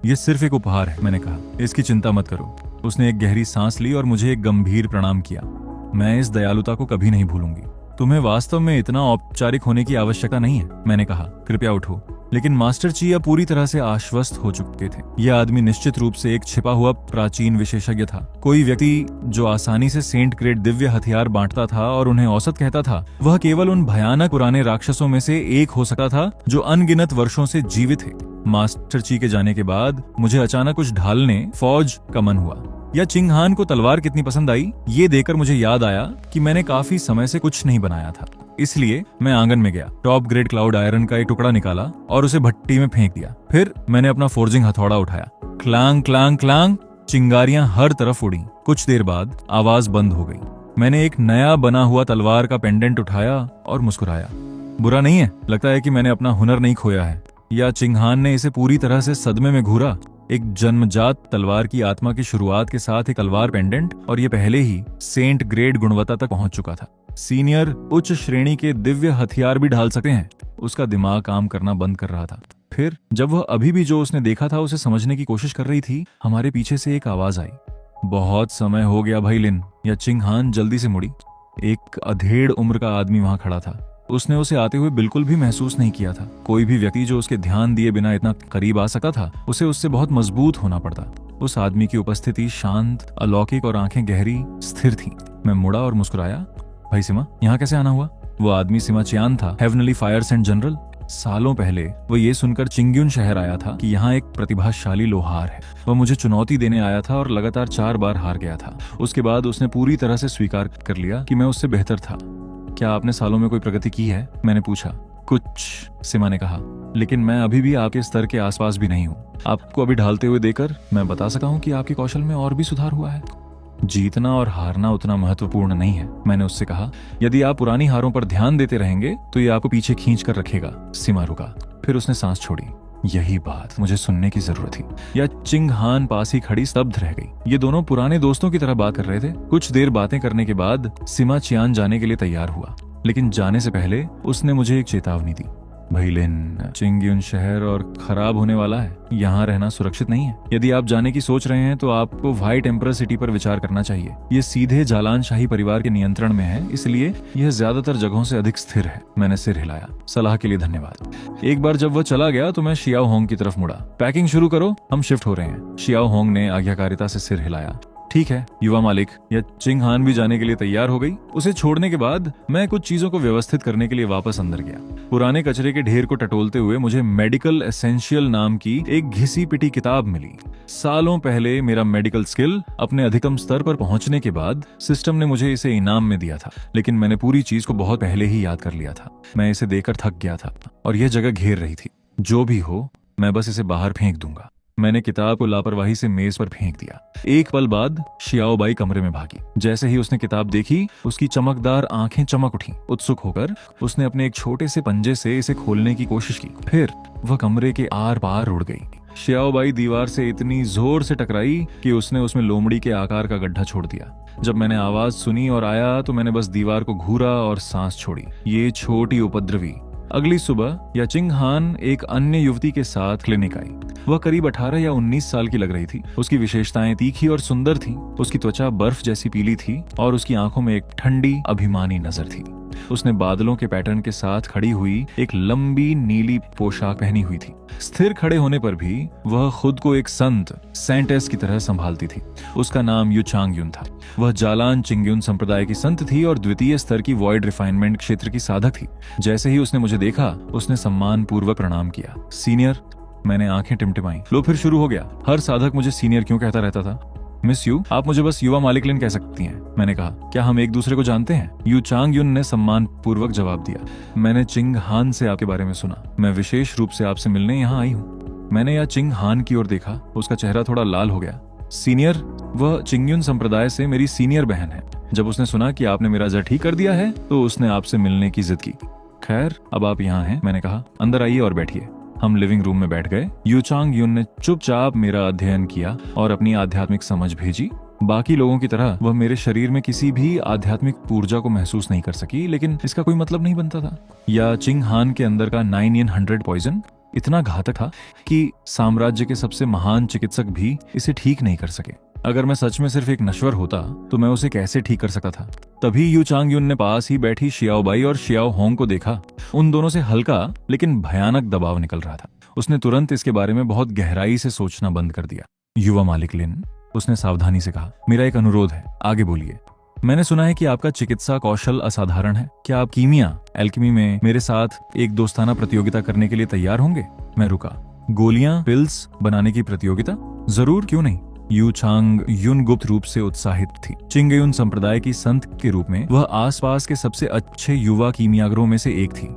ये सिर्फ एक उपहार है, मैंने कहा, इसकी चिंता मत करो। उसने एक गहरी सांस ली और मुझे एक गंभीर प्रणाम किया। मैं इस दयालुता को कभी नहीं भूलूंगी। तुम्हें वास्तव में इतना औपचारिक होने की आवश्यकता नहीं है, मैंने कहा। कृपया उठो। लेकिन मास्टर ची अब पूरी तरह से आश्वस्त हो चुके थे। यह आदमी निश्चित रूप से एक छिपा हुआ प्राचीन विशेषज्ञ था। कोई व्यक्ति जो आसानी से सेंट ग्रेड दिव्य हथियार बांटता था और उन्हें औसत कहता था, वह केवल उन भयानक पुराने राक्षसों में से एक हो सकता था जो अनगिनत वर्षों से जीवित थे। मास्टर ची के जाने के बाद मुझे अचानक कुछ ढालने फौज का मन हुआ। या चिंग हान को तलवार कितनी पसंद आई, ये देखकर मुझे याद आया कि मैंने काफी समय से कुछ नहीं बनाया था। इसलिए मैं आंगन में गया, टॉप ग्रेड क्लाउड आयरन का एक टुकड़ा निकाला और उसे भट्टी में फेंक दिया। फिर मैंने अपना फोर्जिंग हथौड़ा उठाया। क्लांग क्लांग क्लांग, चिंगारियां हर तरफ उड़ी। कुछ देर बाद आवाज बंद हो गई। मैंने एक नया बना हुआ तलवार का पेंडेंट उठाया और मुस्कुराया। बुरा नहीं है, लगता है कि मैंने अपना हुनर नहीं खोया है। या चिंग हान ने इसे पूरी तरह से सदमे में घूरा। एक जन्मजात तलवार की आत्मा की शुरुआत के साथ एक तलवार पेंडेंट, और ये पहले ही सेंट ग्रेड गुणवत्ता तक पहुंच चुका था। सीनियर उच्च श्रेणी के दिव्य हथियार भी ढाल सकते हैं। उसका दिमाग काम करना बंद कर रहा था। फिर जब वह अभी भी जो उसने देखा था उसे समझने की कोशिश कर रही थी, हमारे पीछे से एक आवाज आई, बहुत समय हो गया भाई लिन। या चिंग हान जल्दी से मुड़ी। एक अधेड़ उम्र का आदमी वहां खड़ा था। उसने उसे आते हुए बिल्कुल भी महसूस नहीं किया था। कोई भी व्यक्ति जो उसके ध्यान दिए बिना इतना करीब आ सकता था, उसे उससे बहुत मजबूत होना पड़ता। उस आदमी की उपस्थिति शांत, अलौकिक और आंखें गहरी, स्थिर थीं। मैं मुड़ा और मुस्कुराया। भाई सिमा, यहाँ कैसे आना हुआ? वो आदमी सिमा चियान था, हेवनली फायर्स एंड जनरल। सालों पहले वो ये सुनकर चिंग्युन शहर आया था कि यहाँ एक प्रतिभाशाली लोहार है। वह मुझे चुनौती देने आया था और लगातार 4 बार हार गया था। उसके बाद उसने पूरी तरह से स्वीकार कर लिया कि मैं उससे बेहतर था। क्या आपने सालों में कोई प्रगति की है? मैंने पूछा। कुछ, सिमा ने कहा, लेकिन मैं अभी भी आपके स्तर के आसपास भी नहीं हूँ। आपको अभी ढालते हुए देखकर मैं बता सका हूँ कि आपके कौशल में और भी सुधार हुआ है। जीतना और हारना उतना महत्वपूर्ण नहीं है, मैंने उससे कहा। यदि आप पुरानी हारों पर ध्यान देते रहेंगे तो ये आपको पीछे खींच कर रखेगा। सिमा रुका, फिर उसने सांस छोड़ी। यही बात मुझे सुनने की जरूरत थी। या चिंग हान पास ही खड़ी स्तब्ध रह गई। ये दोनों पुराने दोस्तों की तरह बात कर रहे थे। कुछ देर बातें करने के बाद सिमा चियान जाने के लिए तैयार हुआ, लेकिन जाने से पहले उसने मुझे एक चेतावनी दी। भैलिन, चिंग्युन शहर और खराब होने वाला है। यहाँ रहना सुरक्षित नहीं है। यदि आप जाने की सोच रहे हैं तो आपको व्हाइट एम्परर सिटी पर विचार करना चाहिए। ये सीधे जालान शाही परिवार के नियंत्रण में है, इसलिए यह ज्यादातर जगहों से अधिक स्थिर है। मैंने सिर हिलाया। सलाह के लिए धन्यवाद। एक बार जब वह चला गया तो मैं शियाओ होंग की तरफ मुड़ा। पैकिंग शुरू करो, हम शिफ्ट हो रहे हैं। शियाओ होंग ने आज्ञाकारिता से सिर हिलाया। ठीक है युवा मालिक। या चिंग हान भी जाने के लिए तैयार हो गई। उसे छोड़ने के बाद मैं कुछ चीजों को व्यवस्थित करने के लिए वापस अंदर गया। पुराने कचरे के ढेर को टटोलते हुए मुझे मेडिकल एसेंशियल नाम की एक घिसी पिटी किताब मिली। सालों पहले मेरा मेडिकल स्किल अपने अधिकतम स्तर पर पहुंचने के बाद सिस्टम ने मुझे इसे इनाम में दिया था, लेकिन मैंने पूरी चीज को बहुत पहले ही याद कर लिया था। मैं इसे देखकर थक गया था और यह जगह घेर रही थी। जो भी हो, मैं बस इसे बाहर फेंक दूंगा। मैंने किताब को लापरवाही से मेज पर फेंक दिया। एक पल बाद शियाओ बाई कमरे में भागी। जैसे ही उसने किताब देखी, उसकी चमकदार आंखें चमक उठी। उत्सुक होकर उसने अपने एक छोटे से पंजे से इसे खोलने की कोशिश की। फिर वह कमरे के आर पार उड़ गई। शियाओ बाई दीवार से इतनी जोर से टकराई कि उसने उसमें लोमड़ी के आकार का गड्ढा छोड़ दिया। जब मैंने आवाज सुनी और आया तो मैंने बस दीवार को घूरा और सांस छोड़ी। ये छोटी उपद्रवी। अगली सुबह या चिंग हान एक अन्य युवती के साथ क्लिनिक आई। वह करीब 18 या 19 साल की लग रही थी। उसकी विशेषताएं तीखी और सुंदर थीं। उसकी त्वचा बर्फ जैसी पीली थी और उसकी आंखों में एक ठंडी अभिमानी नजर थी। उसने बादलों के पैटर्न के साथ खड़ी हुई एक लंबी नीली पोशाक पहनी हुई थी। स्थिर खड़े होने पर भी वह खुद को एक संत सेंटेस की तरह संभालती थी। उसका नाम यू चांग युन था। वह जालान चिंग्युन संप्रदाय की संत थी और द्वितीय स्तर की वॉइड रिफाइनमेंट क्षेत्र की साधक थी। जैसे ही उसने मुझे देखा, उसने सम्मान पूर्वक प्रणाम किया। सीनियर, मैंने आंखें टिमटिमाई। लो फिर शुरू हो गया। हर साधक मुझे सीनियर क्यों कहता रहता था? मिस यू, आप मुझे बस युवा मालिकलिन कह सकती हैं, मैंने कहा। क्या हम एक दूसरे को जानते हैं? यू चांग युन ने सम्मान पूर्वक जवाब दिया। मैंने चिंग हान से आपके बारे में सुना। मैं विशेष रूप से आपसे मिलने यहाँ आई हूँ। मैंने या चिंग हान की ओर देखा। उसका चेहरा थोड़ा लाल हो गया। सीनियर, वह चिंग्युन संप्रदाय से मेरी सीनियर बहन है। जब उसने सुना कि आपने मेरा रिजल्ट ठीक कर दिया है तो उसने आपसे मिलने की जिद की। खैर, अब आप यहाँ हैं, मैंने कहा। अंदर आइए और बैठिए। हम लिविंग रूम में बैठ गए। यू चांग युन ने चुपचाप मेरा अध्ययन किया और अपनी आध्यात्मिक समझ भेजी। बाकी लोगों की तरह वह मेरे शरीर में किसी भी आध्यात्मिक ऊर्जा को महसूस नहीं कर सकी, लेकिन इसका कोई मतलब नहीं बनता था। या चिंग हान के अंदर का 9-in-100 पॉइजन इतना घातक था कि साम्राज्य के सबसे महान चिकित्सक भी इसे ठीक नहीं कर सके। अगर मैं सच में सिर्फ एक नश्वर होता तो मैं उसे कैसे ठीक कर सकता था? तभी यू चांग युन ने पास ही बैठी शियाओ बाई और शियाओ होंग को देखा। उन दोनों से हल्का लेकिन भयानक दबाव निकल रहा था। उसने तुरंत इसके बारे में बहुत गहराई से सोचना बंद कर दिया। युवा मालिक लिन, उसने सावधानी से कहा, मेरा एक अनुरोध है, आगे बोलिए। मैंने सुना है कि आपका चिकित्सा कौशल असाधारण है। क्या आप कीमिया, एल्केमी में मेरे साथ एक दोस्ताना प्रतियोगिता करने के लिए तैयार होंगे? मैं रुका। गोलियां, पिल्स बनाने की प्रतियोगिता? जरूर, क्यों नहीं। यू चांग युन गुप्त रूप से उत्साहित थी। चिंगयुन संप्रदाय की संत के रूप में वह आसपास के सबसे अच्छे युवा कीमियागरों में से एक थी।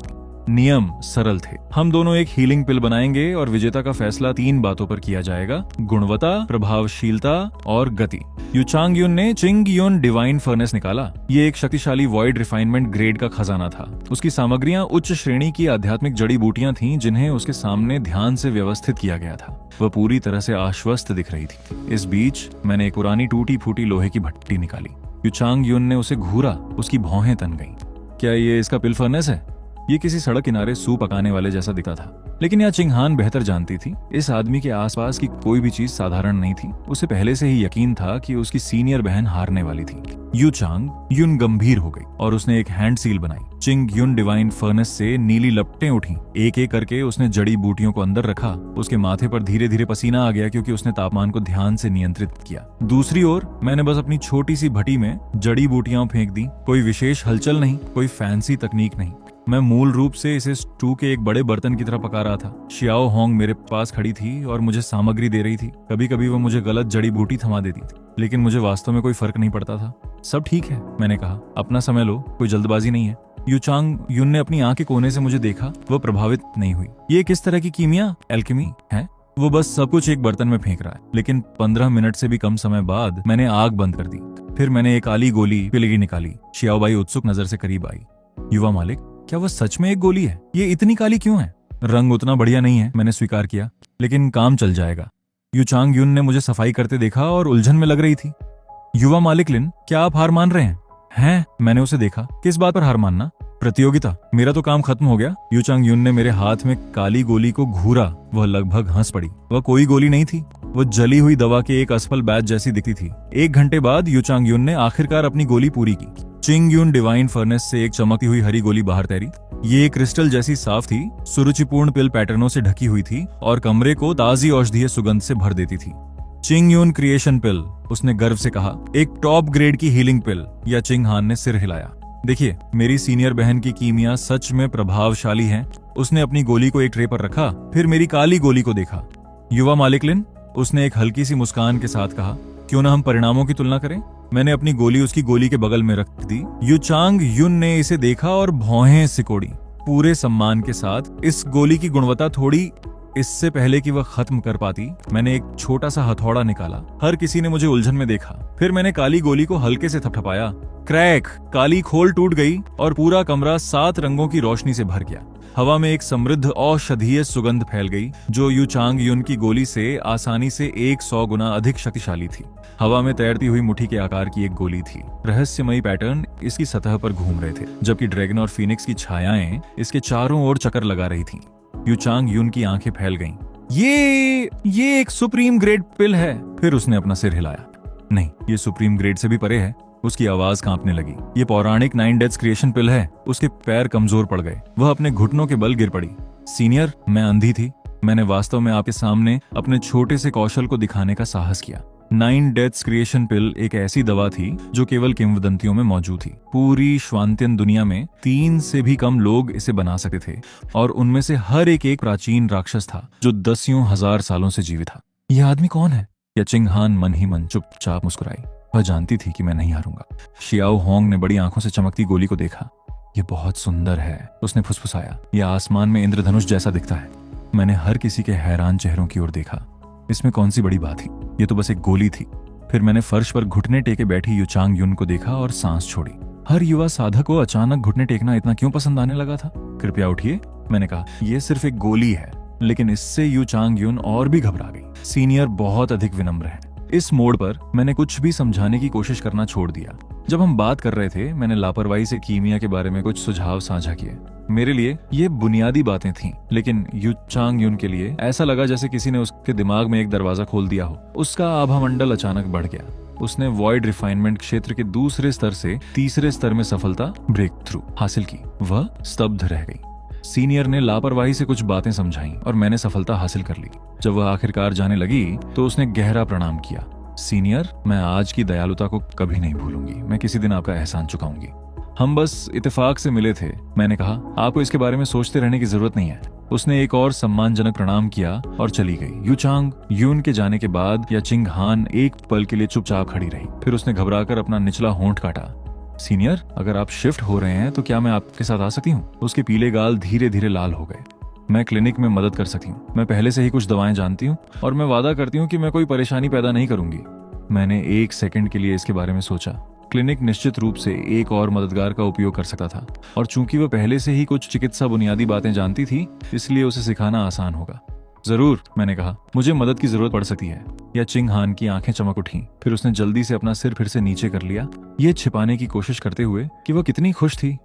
नियम सरल थे। हम दोनों एक हीलिंग पिल बनाएंगे और विजेता का फैसला 3 बातों पर किया जाएगा: गुणवत्ता, प्रभावशीलता और गति। यू चांग युन ने चिंग युन डिवाइन फर्नेस निकाला। ये एक शक्तिशाली वॉइड रिफाइनमेंट ग्रेड का खजाना था। उसकी सामग्रियां उच्च श्रेणी की आध्यात्मिक जड़ी बूटियां थीं, जिन्हें उसके सामने ध्यान से व्यवस्थित किया गया था। वह पूरी तरह से आश्वस्त दिख रही थी। इस बीच मैंने एक पुरानी टूटी फूटी लोहे की भट्टी निकाली। यू चांग युन ने उसे घूरा। उसकी भौहें तन गईं। क्या ये इसका पिल फर्नेस है? ये किसी सड़क किनारे सूप पकाने वाले जैसा दिखता था। लेकिन या चिंगहान बेहतर जानती थी, इस आदमी के आसपास की कोई भी चीज साधारण नहीं थी। उसे पहले से ही यकीन था कि उसकी सीनियर बहन हारने वाली थी। यू चांग युन गंभीर हो गई और उसने एक हैंड सील बनाई। चिंग युन डिवाइन फर्नेस से नीली लपटें उठी। एक एक करके उसने जड़ी बूटियों को अंदर रखा। उसके माथे पर धीरे धीरे पसीना आ गया क्योंकि उसने तापमान को ध्यान से नियंत्रित किया। दूसरी ओर मैंने बस अपनी छोटी सी भट्टी में जड़ी बूटियां फेंक दी। कोई विशेष हलचल नहीं, कोई फैंसी तकनीक नहीं। मैं मूल रूप से इसे स्टू के एक बड़े बर्तन की तरह पका रहा था। शियाओ होंग मेरे पास खड़ी थी और मुझे सामग्री दे रही थी। कभी कभी वो मुझे गलत जड़ी बूटी थमा देती थी, लेकिन मुझे वास्तव में कोई फर्क नहीं पड़ता था। सब ठीक है, मैंने कहा, अपना समय लो, कोई जल्दबाजी नहीं है। यू चांग युन ने अपनी आंख के कोने से मुझे देखा। वो प्रभावित नहीं हुई। ये किस तरह की कीमिया, एल्केमी है? वो बस सब कुछ एक बर्तन में फेंक रहा है। लेकिन 15 मिनट से भी कम समय बाद मैंने आग बंद कर दी। फिर मैंने एक काली गोली पिलगी निकाली। शियाओबाई उत्सुक नजर से करीब आई। युवा मालिक, क्या वो सच में एक गोली है? ये इतनी काली क्यों है? रंग उतना बढ़िया नहीं है, मैंने स्वीकार किया, लेकिन काम चल जाएगा। यू चांग युन ने मुझे सफाई करते देखा और उलझन में लग रही थी। युवा मालिक लिन, क्या आप हार मान रहे हैं? मैंने उसे देखा। किस बात पर हार मानना? प्रतियोगिता। मेरा तो काम खत्म हो गया। यू चांग युन ने मेरे हाथ में काली गोली को घूरा। वह लगभग हंस पड़ी। वह कोई गोली नहीं थी, वो जली हुई दवा के एक असफल बैच जैसी दिखती थी। 1 घंटे बाद यू चांग युन ने आखिरकार अपनी गोली पूरी की। चिंग युन डिवाइन फर्नेस से एक चमकती हुई हरी गोली बाहर तैरी। ये क्रिस्टल जैसी साफ थी, सुरुचिपूर्ण पिल पैटर्नों से ढकी हुई थी और कमरे को ताजी औषधीय सुगंध से भर देती थी। चिंग युन क्रिएशन पिल, उसने गर्व से कहा। एक टॉप ग्रेड की हीलिंग पिल। या चिंग हान ने सिर हिलाया। देखिए, मेरी सीनियर बहन की कीमिया सच में प्रभावशाली है। उसने अपनी गोली को एक ट्रे पर रखा, फिर मेरी काली गोली को देखा। युवा मालिक लिन, उसने एक हल्की सी मुस्कान के साथ कहा, क्यों ना हम परिणामों की तुलना करें? मैंने अपनी गोली उसकी गोली के बगल में रख दी। यू चांग युन ने इसे देखा और भौहें सिकोड़ी। पूरे सम्मान के साथ, इस गोली की गुणवत्ता थोड़ी। इससे पहले कि वह खत्म कर पाती, मैंने एक छोटा सा हथौड़ा निकाला। हर किसी ने मुझे उलझन में देखा। फिर मैंने काली गोली को हल्के से थपथपाया। क्रैक! काली खोल टूट गई और पूरा कमरा 7 रंगों की रोशनी से भर गया। हवा में एक समृद्ध औषधीय सुगंध फैल गई जो यू चांग युन की गोली से आसानी से 100 गुना अधिक शक्तिशाली थी। हवा में तैरती हुई मुट्ठी के आकार की एक गोली थी। रहस्यमयी पैटर्न इसकी सतह पर घूम रहे थे, जबकि ड्रैगन और फीनिक्स की छायाएं इसके चारों ओर चक्कर लगा रही थीं। यू चांग युन की आंखें फैल गईं। ये एक सुप्रीम ग्रेड पिल है। फिर उसने अपना सिर हिलाया। नहीं, ये सुप्रीम ग्रेड से भी परे है। उसकी आवाज कांपने लगी। ये पौराणिक 9 डेथ्स क्रिएशन पिल है। उसके पैर कमजोर पड़ गए। वह अपने घुटनों के बल गिर पड़ी। सीनियर, मैं अंधी थी। मैंने वास्तव में आपके सामने अपने छोटे से कौशल को दिखाने का साहस किया। 9 डेथ्स क्रिएशन पिल एक ऐसी दवा थी जो केवल किंवदंतियों में मौजूद थी। पूरी श्वांत्यन दुनिया में 3 से भी कम लोग इसे बना सकते थे और उनमें से हर एक प्राचीन राक्षस था जो 10,000 सालों से जीवित था। यह आदमी कौन है? या चिंग हान मन ही मन चुपचाप मुस्कुराई। वह जानती थी कि मैं नहीं हारूंगा। शियाओ होंग ने बड़ी आंखों से चमकती गोली को देखा। यह बहुत सुंदर है, उसने फुसफुसाया। यह आसमान में इंद्रधनुष जैसा दिखता है। मैंने हर किसी के हैरान चेहरों की ओर देखा। इसमें कौन सी बड़ी बात थी? ये तो बस एक गोली थी। फिर मैंने फर्श पर घुटने टेके बैठी यू चांग युन को देखा और सांस छोड़ी। हर युवा साधक को अचानक घुटने टेकना इतना क्यों पसंद आने लगा था? कृपया उठिए, मैंने कहा। यह सिर्फ एक गोली है। लेकिन इससे यू चांग युन और भी घबरा गई। सीनियर बहुत अधिक विनम्र है। इस मोड़ पर मैंने कुछ भी समझाने की कोशिश करना छोड़ दिया। जब हम बात कर रहे थे, मैंने लापरवाही से कीमिया के बारे में कुछ सुझाव साझा किए। मेरे लिए ये बुनियादी बातें थीं, लेकिन यू चांग युन के लिए ऐसा लगा जैसे किसी ने उसके दिमाग में एक दरवाजा खोल दिया हो। उसका आभामंडल अचानक बढ़ गया। उसने वॉइड रिफाइनमेंट क्षेत्र के दूसरे स्तर से तीसरे स्तर में सफलता ब्रेक थ्रू हासिल की। वह स्तब्ध रह गई। सीनियर ने लापरवाही से कुछ बातें समझाई और मैंने सफलता हासिल कर ली। जब वह आखिरकार जाने लगी तो उसने गहरा प्रणाम किया। सीनियर, मैं आज की दयालुता को कभी नहीं भूलूंगी। मैं किसी दिन आपका एहसान चुकाऊंगी। हम बस इत्तेफाक से मिले थे, मैंने कहा। आपको इसके बारे में सोचते रहने की जरूरत नहीं है। उसने एक और सम्मानजनक प्रणाम किया और चली गई। यू चांग युन के जाने के बाद या चिंग हान एक पल के लिए चुपचाप खड़ी रही। फिर उसने घबराकर अपना निचला होंठ काटा। सीनियर, अगर आप शिफ्ट हो रहे हैं तो क्या मैं आपके साथ आ सकती हूँ? उसके पीले गाल धीरे धीरे लाल हो गए। मैं क्लिनिक में मदद कर सकती हूँ। मैं पहले से ही कुछ दवाएं जानती हूँ और मैं वादा करती हूँ कि मैं कोई परेशानी पैदा नहीं करूंगी। मैंने 1 सेकंड के लिए इसके बारे में सोचा। क्लिनिक निश्चित रूप से एक और मददगार का उपयोग कर सकता था और चूंकि वह पहले से ही कुछ चिकित्सा बुनियादी बातें जानती थी, इसलिए उसे सिखाना आसान होगा। जरूर, मैंने कहा। मुझे मदद की जरूरत पड़ सकती है। या चिंग हान की आंखें चमक उठीं। फिर उसने जल्दी से अपना सिर फिर से नीचे कर लिया, ये छिपाने की कोशिश करते हुए कि वह कितनी खुश थी।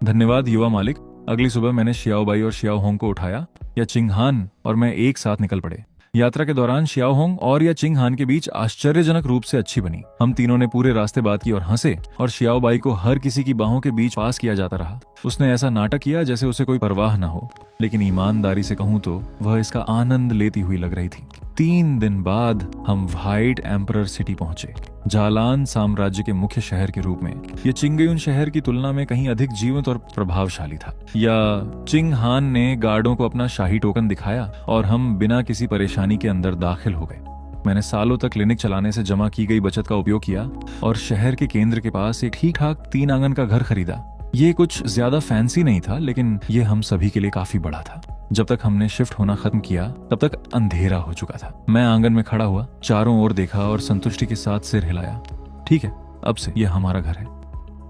धन्यवाद युवा मालिक, अगली सुबह मैंने शियाओ बाई और शियाओ होंग को उठाया। या चिंग हान और मैं एक साथ निकल पड़े। यात्रा के दौरान शियाओ होंग और या चिंग हान के बीच आश्चर्यजनक रूप से अच्छी बनी। हम तीनों ने पूरे रास्ते बात की और हंसे, और शियाओ बाई को हर किसी की बाहों के बीच पास किया जाता रहा। उसने ऐसा नाटक किया जैसे उसे कोई परवाह न हो, लेकिन ईमानदारी से कहूं तो वह इसका आनंद लेती हुई लग रही थी। 3 दिन बाद हम व्हाइट एम्परर सिटी पहुंचे, जालान साम्राज्य के मुख्य शहर के रूप में। ये चिंगयुन शहर की तुलना में कहीं अधिक जीवंत और प्रभावशाली था। या चिंग हान ने गार्डों को अपना शाही टोकन दिखाया और हम बिना किसी परेशानी के अंदर दाखिल हो गए। मैंने सालों तक क्लिनिक चलाने से जमा की गई बचत का उपयोग किया और शहर के केंद्र के पास एक ठीक ठाक 3 आंगन का घर खरीदा। ये कुछ ज्यादा फैंसी नहीं था, लेकिन ये हम सभी के लिए काफी बड़ा था। जब तक हमने शिफ्ट होना खत्म किया तब तक अंधेरा हो चुका था। मैं आंगन में खड़ा हुआ, चारों ओर देखा और संतुष्टि के साथ सिर हिलाया। ठीक है, अब से ये हमारा घर है।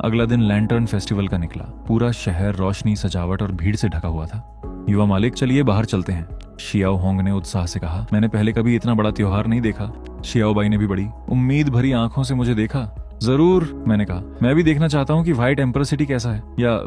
अगला दिन लैंटर्न फेस्टिवल का निकला। पूरा शहर रोशनी, सजावट और भीड़ से ढका हुआ था। युवा मालिक, चलिए बाहर चलते हैं, शियाओ होंग ने उत्साह से कहा। मैंने पहले कभी इतना बड़ा त्योहार नहीं देखा। शियाओ बाई ने भी बड़ी उम्मीद भरी आंखों से मुझे देखा। जरूर, मैंने कहा, मैं भी देखना चाहता हूँ कि व्हाइट एम्परर सिटी कैसा है। या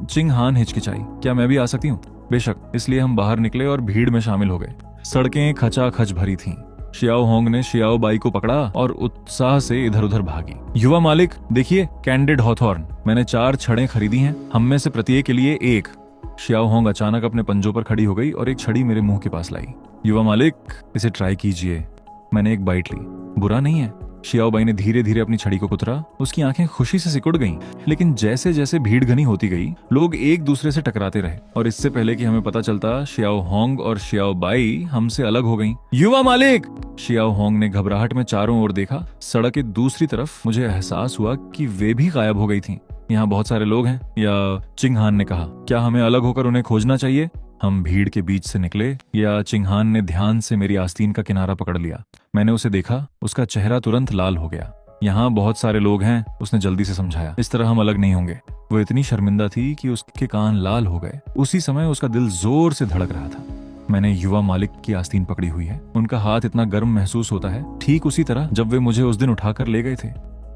चिंग हान हिचकिचाई, क्या मैं भी आ सकती हूँ? बेशक। इसलिए हम बाहर निकले और भीड़ में शामिल हो गए। सड़कें खचाखच भरी थीं। शियाओ होंग ने शियाओ बाई को पकड़ा और उत्साह से इधर उधर भागी। युवा मालिक, देखिए, कैंडिड हॉथॉर्न, मैंने 4 छड़ें खरीदी हैं, हम में से प्रत्येक के लिए एक। शियाओ होंग अचानक अपने पंजों पर खड़ी हो गई और एक छड़ी मेरे मुंह के पास लाई। युवा मालिक, इसे ट्राई कीजिए। मैंने एक बाइट ली। बुरा नहीं है। शियाओ बाई ने धीरे धीरे अपनी छड़ी को कुतरा। उसकी आंखें खुशी से सिकुड़ गईं, लेकिन जैसे जैसे भीड़ घनी होती गई, लोग एक दूसरे से टकराते रहे और इससे पहले कि हमें पता चलता, शियाओ होंग और शियाओ बाई हमसे अलग हो गईं। युवा मालिक! शियाओ होंग ने घबराहट में चारों ओर देखा। सड़क के दूसरी तरफ मुझे एहसास हुआ कि वे भी गायब हो गई थीं। यहाँ बहुत सारे लोग हैं। या चिंग हान ने कहा, क्या हमें अलग होकर उन्हें खोजना चाहिए? हम भीड़ के बीच से निकले। या चिंग हान ने ध्यान से मेरी आस्तीन का किनारा पकड़ लिया। मैंने उसे देखा, उसका चेहरा तुरंत लाल हो गया। यहाँ बहुत सारे लोग हैं, उसने जल्दी से समझाया। इस तरह हम अलग नहीं होंगे। वो इतनी शर्मिंदा थी कि उसके कान लाल हो गए। उसी समय उसका दिल जोर से धड़क रहा था। मैंने युवा मालिक की आस्तीन पकड़ी हुई है। उनका हाथ इतना गर्म महसूस होता है, ठीक उसी तरह जब वे मुझे उस दिन उठाकर ले गए थे।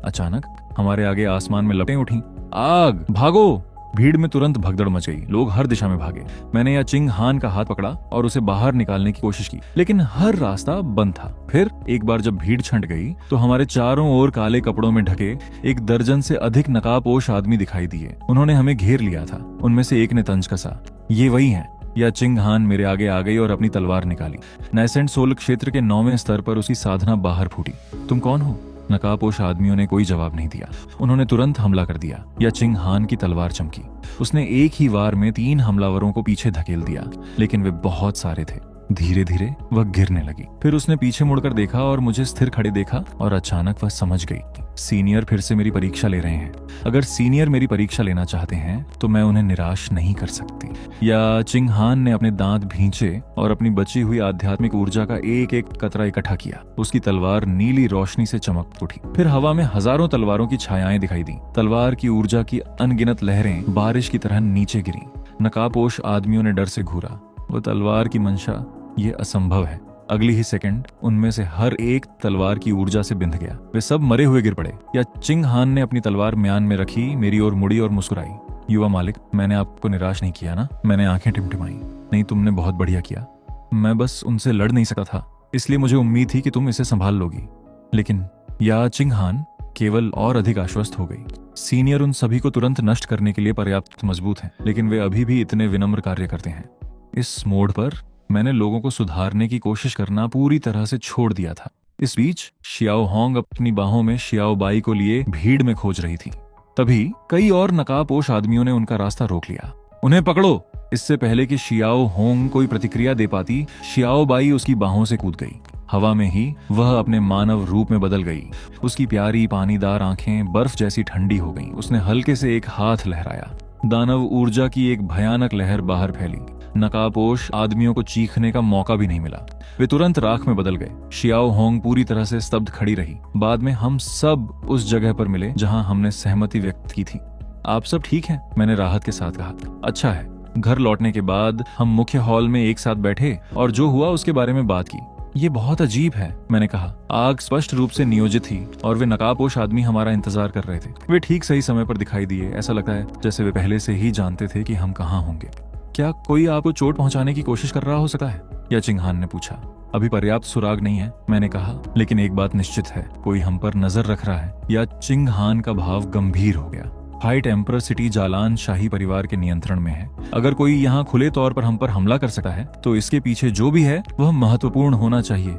अचानक हमारे आगे आसमान में लपटें उठी। आग! भागो! भीड़ में तुरंत भगदड़ मच गई। लोग हर दिशा में भागे। मैंने या चिंग हान का हाथ पकड़ा और उसे बाहर निकालने की कोशिश की, लेकिन हर रास्ता बंद था। फिर एक बार जब भीड़ छंट गई तो हमारे चारों ओर काले कपड़ों में ढके 1 दर्जन से अधिक नकाबपोश आदमी दिखाई दिए। उन्होंने हमें घेर लिया था। उनमें से एक ने तंज कसा, ये वही हैं। या चिंग हान मेरे आगे आ गई और अपनी तलवार निकाली। नाइसेंट सोल क्षेत्र के 9वें स्तर पर उसकी साधना बाहर फूटी। तुम कौन हो? नकाबपोश आदमियों ने कोई जवाब नहीं दिया। उन्होंने तुरंत हमला कर दिया। या चिंग हान की तलवार चमकी। उसने एक ही वार में 3 हमलावरों को पीछे धकेल दिया, लेकिन वे बहुत सारे थे। धीरे धीरे वह गिरने लगी। फिर उसने पीछे मुड़कर देखा और मुझे स्थिर खड़े देखा, और अचानक वह समझ गई, सीनियर फिर से मेरी परीक्षा ले रहे हैं। अगर सीनियर मेरी परीक्षा लेना चाहते हैं तो मैं उन्हें निराश नहीं कर सकती। या चिंग हान ने अपने दांत भींचे और अपनी बची हुई आध्यात्मिक ऊर्जा का एक एक कतरा इकट्ठा किया। उसकी तलवार नीली रोशनी से चमक उठी। फिर हवा में हजारों तलवारों की छायाएं दिखाई दी। तलवार की ऊर्जा की अनगिनत लहरें बारिश की तरह नीचे गिरी। नकाबपोश आदमियों ने डर से घूरा। वो तलवार की मंशा, ये असंभव है। अगली ही सेकंड उनमें से हर एक तलवार की ऊर्जा से बिंध गया। वे सब मरे हुए गिर पड़े। या चिंग हान ने अपनी तलवार म्यान में रखी, मेरी ओर मुड़ी और मुस्कुराई। युवा मालिक, मैंने आपको निराश नहीं किया ना? मैंने आंखें टिमटिमाई। नहीं, तुमने बहुत बढ़िया किया। मैं बस उनसे लड़ नहीं सका था, इसलिए मुझे उम्मीद थी कि तुम इसे संभाल लोगी। लेकिन या चिंग हान केवल और अधिक आश्वस्त हो गई। सीनियर उन सभी को तुरंत नष्ट करने के लिए पर्याप्त मजबूत हैं, लेकिन वे अभी भी इतने विनम्र कार्य करते हैं। इस मोड़ पर मैंने लोगों को सुधारने की कोशिश करना पूरी तरह से छोड़ दिया था। इस बीच शियाओ होंग अपनी बाहों में शियाओ बाई को लिए भीड़ में खोज रही थी। तभी कई और नकाबपोश आदमियों ने उनका रास्ता रोक लिया। उन्हें पकड़ो! इससे पहले कि शियाओ होंग कोई प्रतिक्रिया दे पाती, शियाओ बाई उसकी बाहों से कूद गई। हवा में ही वह अपने मानव रूप में बदल गई। उसकी प्यारी पानीदार आंखें बर्फ जैसी ठंडी हो गईं। उसने हल्के से एक हाथ लहराया। दानव ऊर्जा की एक भयानक लहर बाहर फैली। नकाबपोश आदमियों को चीखने का मौका भी नहीं मिला। वे तुरंत राख में बदल गए। शियाओ होंग पूरी तरह से स्तब्ध खड़ी रही। बाद में हम सब उस जगह पर मिले जहां हमने सहमति व्यक्त की थी। आप सब ठीक हैं? मैंने राहत के साथ कहा। अच्छा है। घर लौटने के बाद हम मुख्य हॉल में एक साथ बैठे और जो हुआ उसके बारे में बात की। ये बहुत अजीब है, मैंने कहा। आग स्पष्ट रूप से नियोजित थी और वे नकाबपोश आदमी हमारा इंतजार कर रहे थे। वे ठीक सही समय पर दिखाई दिए। ऐसा लगता है जैसे वे पहले से ही जानते थे कि हम कहाँ होंगे। क्या कोई आपको चोट पहुंचाने की कोशिश कर रहा हो सकता है? या चिंगहान ने पूछा। अभी पर्याप्त सुराग नहीं है, मैंने कहा, लेकिन एक बात निश्चित है, कोई हम पर नजर रख रहा है। या चिंगहान का भाव गंभीर हो गया। व्हाइट एम्परर सिटी जालान शाही परिवार के नियंत्रण में है। अगर कोई यहाँ खुले तौर पर हम पर हमला कर सकता है तो इसके पीछे जो भी है वह महत्वपूर्ण होना चाहिए।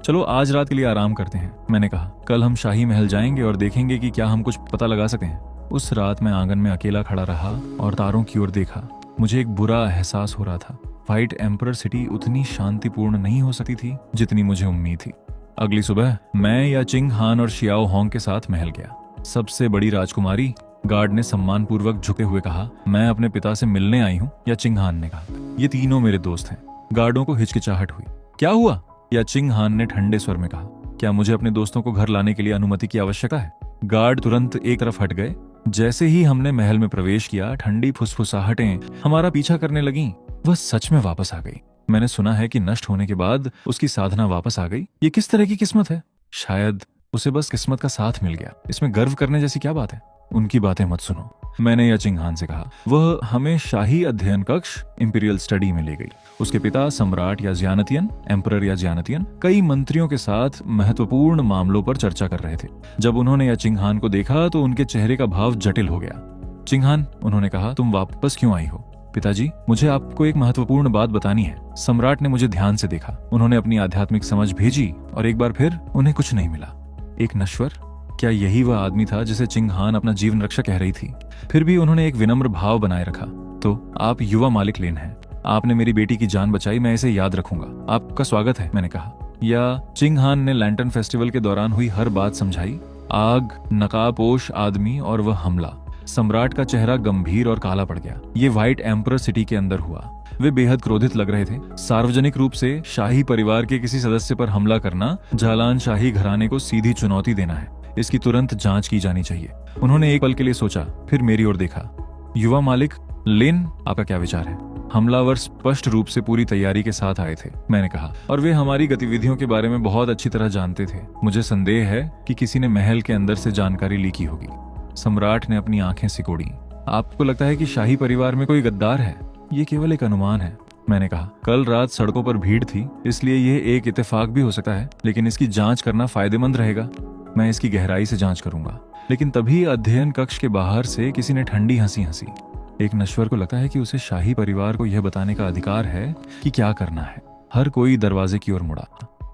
चलो आज रात के लिए आराम करते हैं, मैंने कहा। कल हम शाही महल जाएंगे और देखेंगे कि क्या हम कुछ पता लगा सकते हैं। उस रात मैं आंगन में अकेला खड़ा रहा और तारों की ओर देखा। मुझे एक बुरा एहसास हो रहा था। व्हाइट एम्परर सिटी उतनी शांतिपूर्ण नहीं हो सकती थी जितनी मुझे उम्मीद थी। अगली सुबह मैं या चिंगहान और शियाओ होंग के साथ महल गया। सबसे बड़ी राजकुमारी, गार्ड ने सम्मानपूर्वक झुके हुए कहा। मैं अपने पिता से मिलने आई हूँ, या चिंगहान ने कहा। ये तीनों मेरे दोस्त हैं। गार्डों को हिचकिचाहट हुई। क्या हुआ? या चिंगहान ने ठंडे स्वर में कहा। क्या मुझे अपने दोस्तों को घर लाने के लिए अनुमति की आवश्यकता है? गार्ड तुरंत एक तरफ हट गए। जैसे ही हमने महल में प्रवेश किया, ठंडी फुसफुसाहटें हमारा पीछा करने लगीं। वह सच में वापस आ गई। मैंने सुना है कि नष्ट होने के बाद उसकी साधना वापस आ गई। ये किस तरह की किस्मत है? शायद उसे बस किस्मत का साथ मिल गया। इसमें गर्व करने जैसी क्या बात है? उनकी बातें मत सुनो, मैंने या चिंगहान से कहा। वह हमें शाही अध्ययन कक्ष इंपीरियल स्टडी में ले गई। उसके पिता सम्राट या ज़्यानतियन, एम्परर या ज़्यानतियन, कई मंत्रियों के साथ महत्वपूर्ण मामलों पर चर्चा कर रहे थे। जब उन्होंने या चिंगहान को देखा तो उनके चेहरे का भाव जटिल हो गया। चिंगहान, उन्होंने कहा, तुम वापस क्यों आई हो? पिताजी, मुझे आपको एक महत्वपूर्ण बात बतानी है। सम्राट ने मुझे ध्यान से देखा। उन्होंने अपनी आध्यात्मिक समझ भेजी और एक बार फिर उन्हें कुछ नहीं मिला। एक नश्वर? क्या यही वह आदमी था जिसे चिंगहान अपना जीवन रक्षा कह रही थी? फिर भी उन्होंने एक विनम्र भाव बनाए रखा। तो आप युवा मालिक लिन हैं। आपने मेरी बेटी की जान बचाई, मैं इसे याद रखूंगा। आपका स्वागत है, मैंने कहा। या चिंगहान ने लैंटर्न फेस्टिवल के दौरान हुई हर बात समझाई। आग, नकाबपोश आदमी और वह हमला। सम्राट का चेहरा गंभीर और काला पड़ गया। ये व्हाइट एम्परर सिटी के अंदर हुआ। वे बेहद क्रोधित लग रहे थे। सार्वजनिक रूप से शाही परिवार के किसी सदस्य पर हमला करना जालान शाही घराने को सीधी चुनौती देना है। इसकी तुरंत जांच की जानी चाहिए। उन्होंने एक पल के लिए सोचा, फिर मेरी ओर देखा। युवा मालिक लिन, आपका क्या विचार है? हमलावर स्पष्ट रूप से पूरी तैयारी के साथ आए थे, मैंने कहा, और वे हमारी गतिविधियों के बारे में बहुत अच्छी तरह जानते थे। मुझे संदेह है कि किसी ने महल के अंदर से जानकारी ली की होगी। सम्राट ने अपनी आंखें सिकोड़ी। आपको लगता है कि शाही परिवार में कोई गद्दार है? ये केवल एक अनुमान है, मैंने कहा। कल रात सड़कों पर भीड़ थी, इसलिए यह एक इत्तेफाक भी हो सकता है, लेकिन इसकी जांच करना फायदेमंद रहेगा। मैं इसकी गहराई से जांच करूंगा। लेकिन तभी अध्ययन कक्ष के बाहर से किसी ने ठंडी हंसी हंसी। एक नश्वर को लगता है कि उसे शाही परिवार को यह बताने का अधिकार है कि क्या करना है। हर कोई दरवाजे की ओर मुड़ा।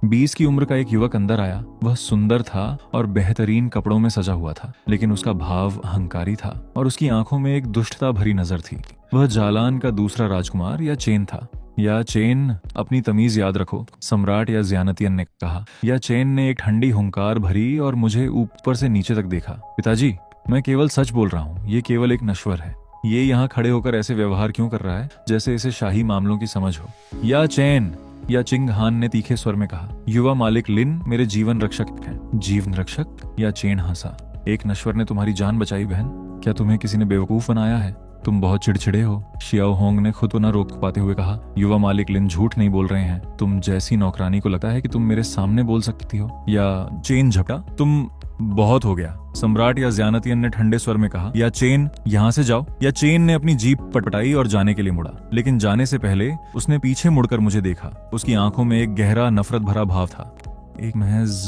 20 की उम्र का एक युवक अंदर आया। वह सुंदर था और बेहतरीन कपड़ों में सजा हुआ था, लेकिन उसका भाव अहंकारी था और उसकी आंखों में एक दुष्टता भरी नजर थी। वह जालान का दूसरा राजकुमार या चेन था। या चेन, अपनी तमीज याद रखो, सम्राट या ज़्यानतियन ने कहा। या चेन ने एक ठंडी हुंकार भरी और मुझे ऊपर से नीचे तक देखा। पिताजी, मैं केवल सच बोल रहा हूँ। ये केवल एक नश्वर है। ये यहाँ खड़े होकर ऐसे व्यवहार क्यों कर रहा है जैसे इसे शाही मामलों की समझ हो? या चेन, या चिंगहान ने तीखे स्वर में कहा। युवा मालिक लिन मेरे जीवन रक्षक हैं। जीवन रक्षक? या चेन हंसा। एक नश्वर ने तुम्हारी जान बचाई बहन। क्या तुम्हें किसी ने बेवकूफ बनाया है? तुम बहुत चिड़चिड़े हो, शियाओ होंग ने खुद को न रोक पाते हुए कहा। युवा मालिक लिन झूठ नहीं बोल रहे हैं। तुम जैसी नौकरानी को लगता है कि तुम मेरे सामने बोल सकती हो। या चेन झपटा। तुम बहुत हो गया, सम्राट या ज़्यानतियन ने ठंडे स्वर में कहा। या चेन, यहाँ से जाओ। या चेन ने अपनी जीप पटपटाई और जाने के लिए मुड़ा, लेकिन जाने से पहले उसने पीछे मुड़कर मुझे देखा। उसकी आंखों में एक गहरा नफरत भरा भाव था। एक महज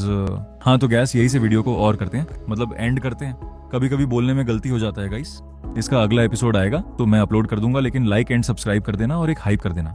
हाँ, तो गैस, यही से वीडियो को और करते हैं, मतलब एंड करते हैं। कभी कभी बोलने में गलती हो जाता है गाइस। इसका अगला एपिसोड आएगा तो मैं अपलोड कर दूंगा, लेकिन लाइक एंड सब्सक्राइब कर देना और एक हाइप कर देना।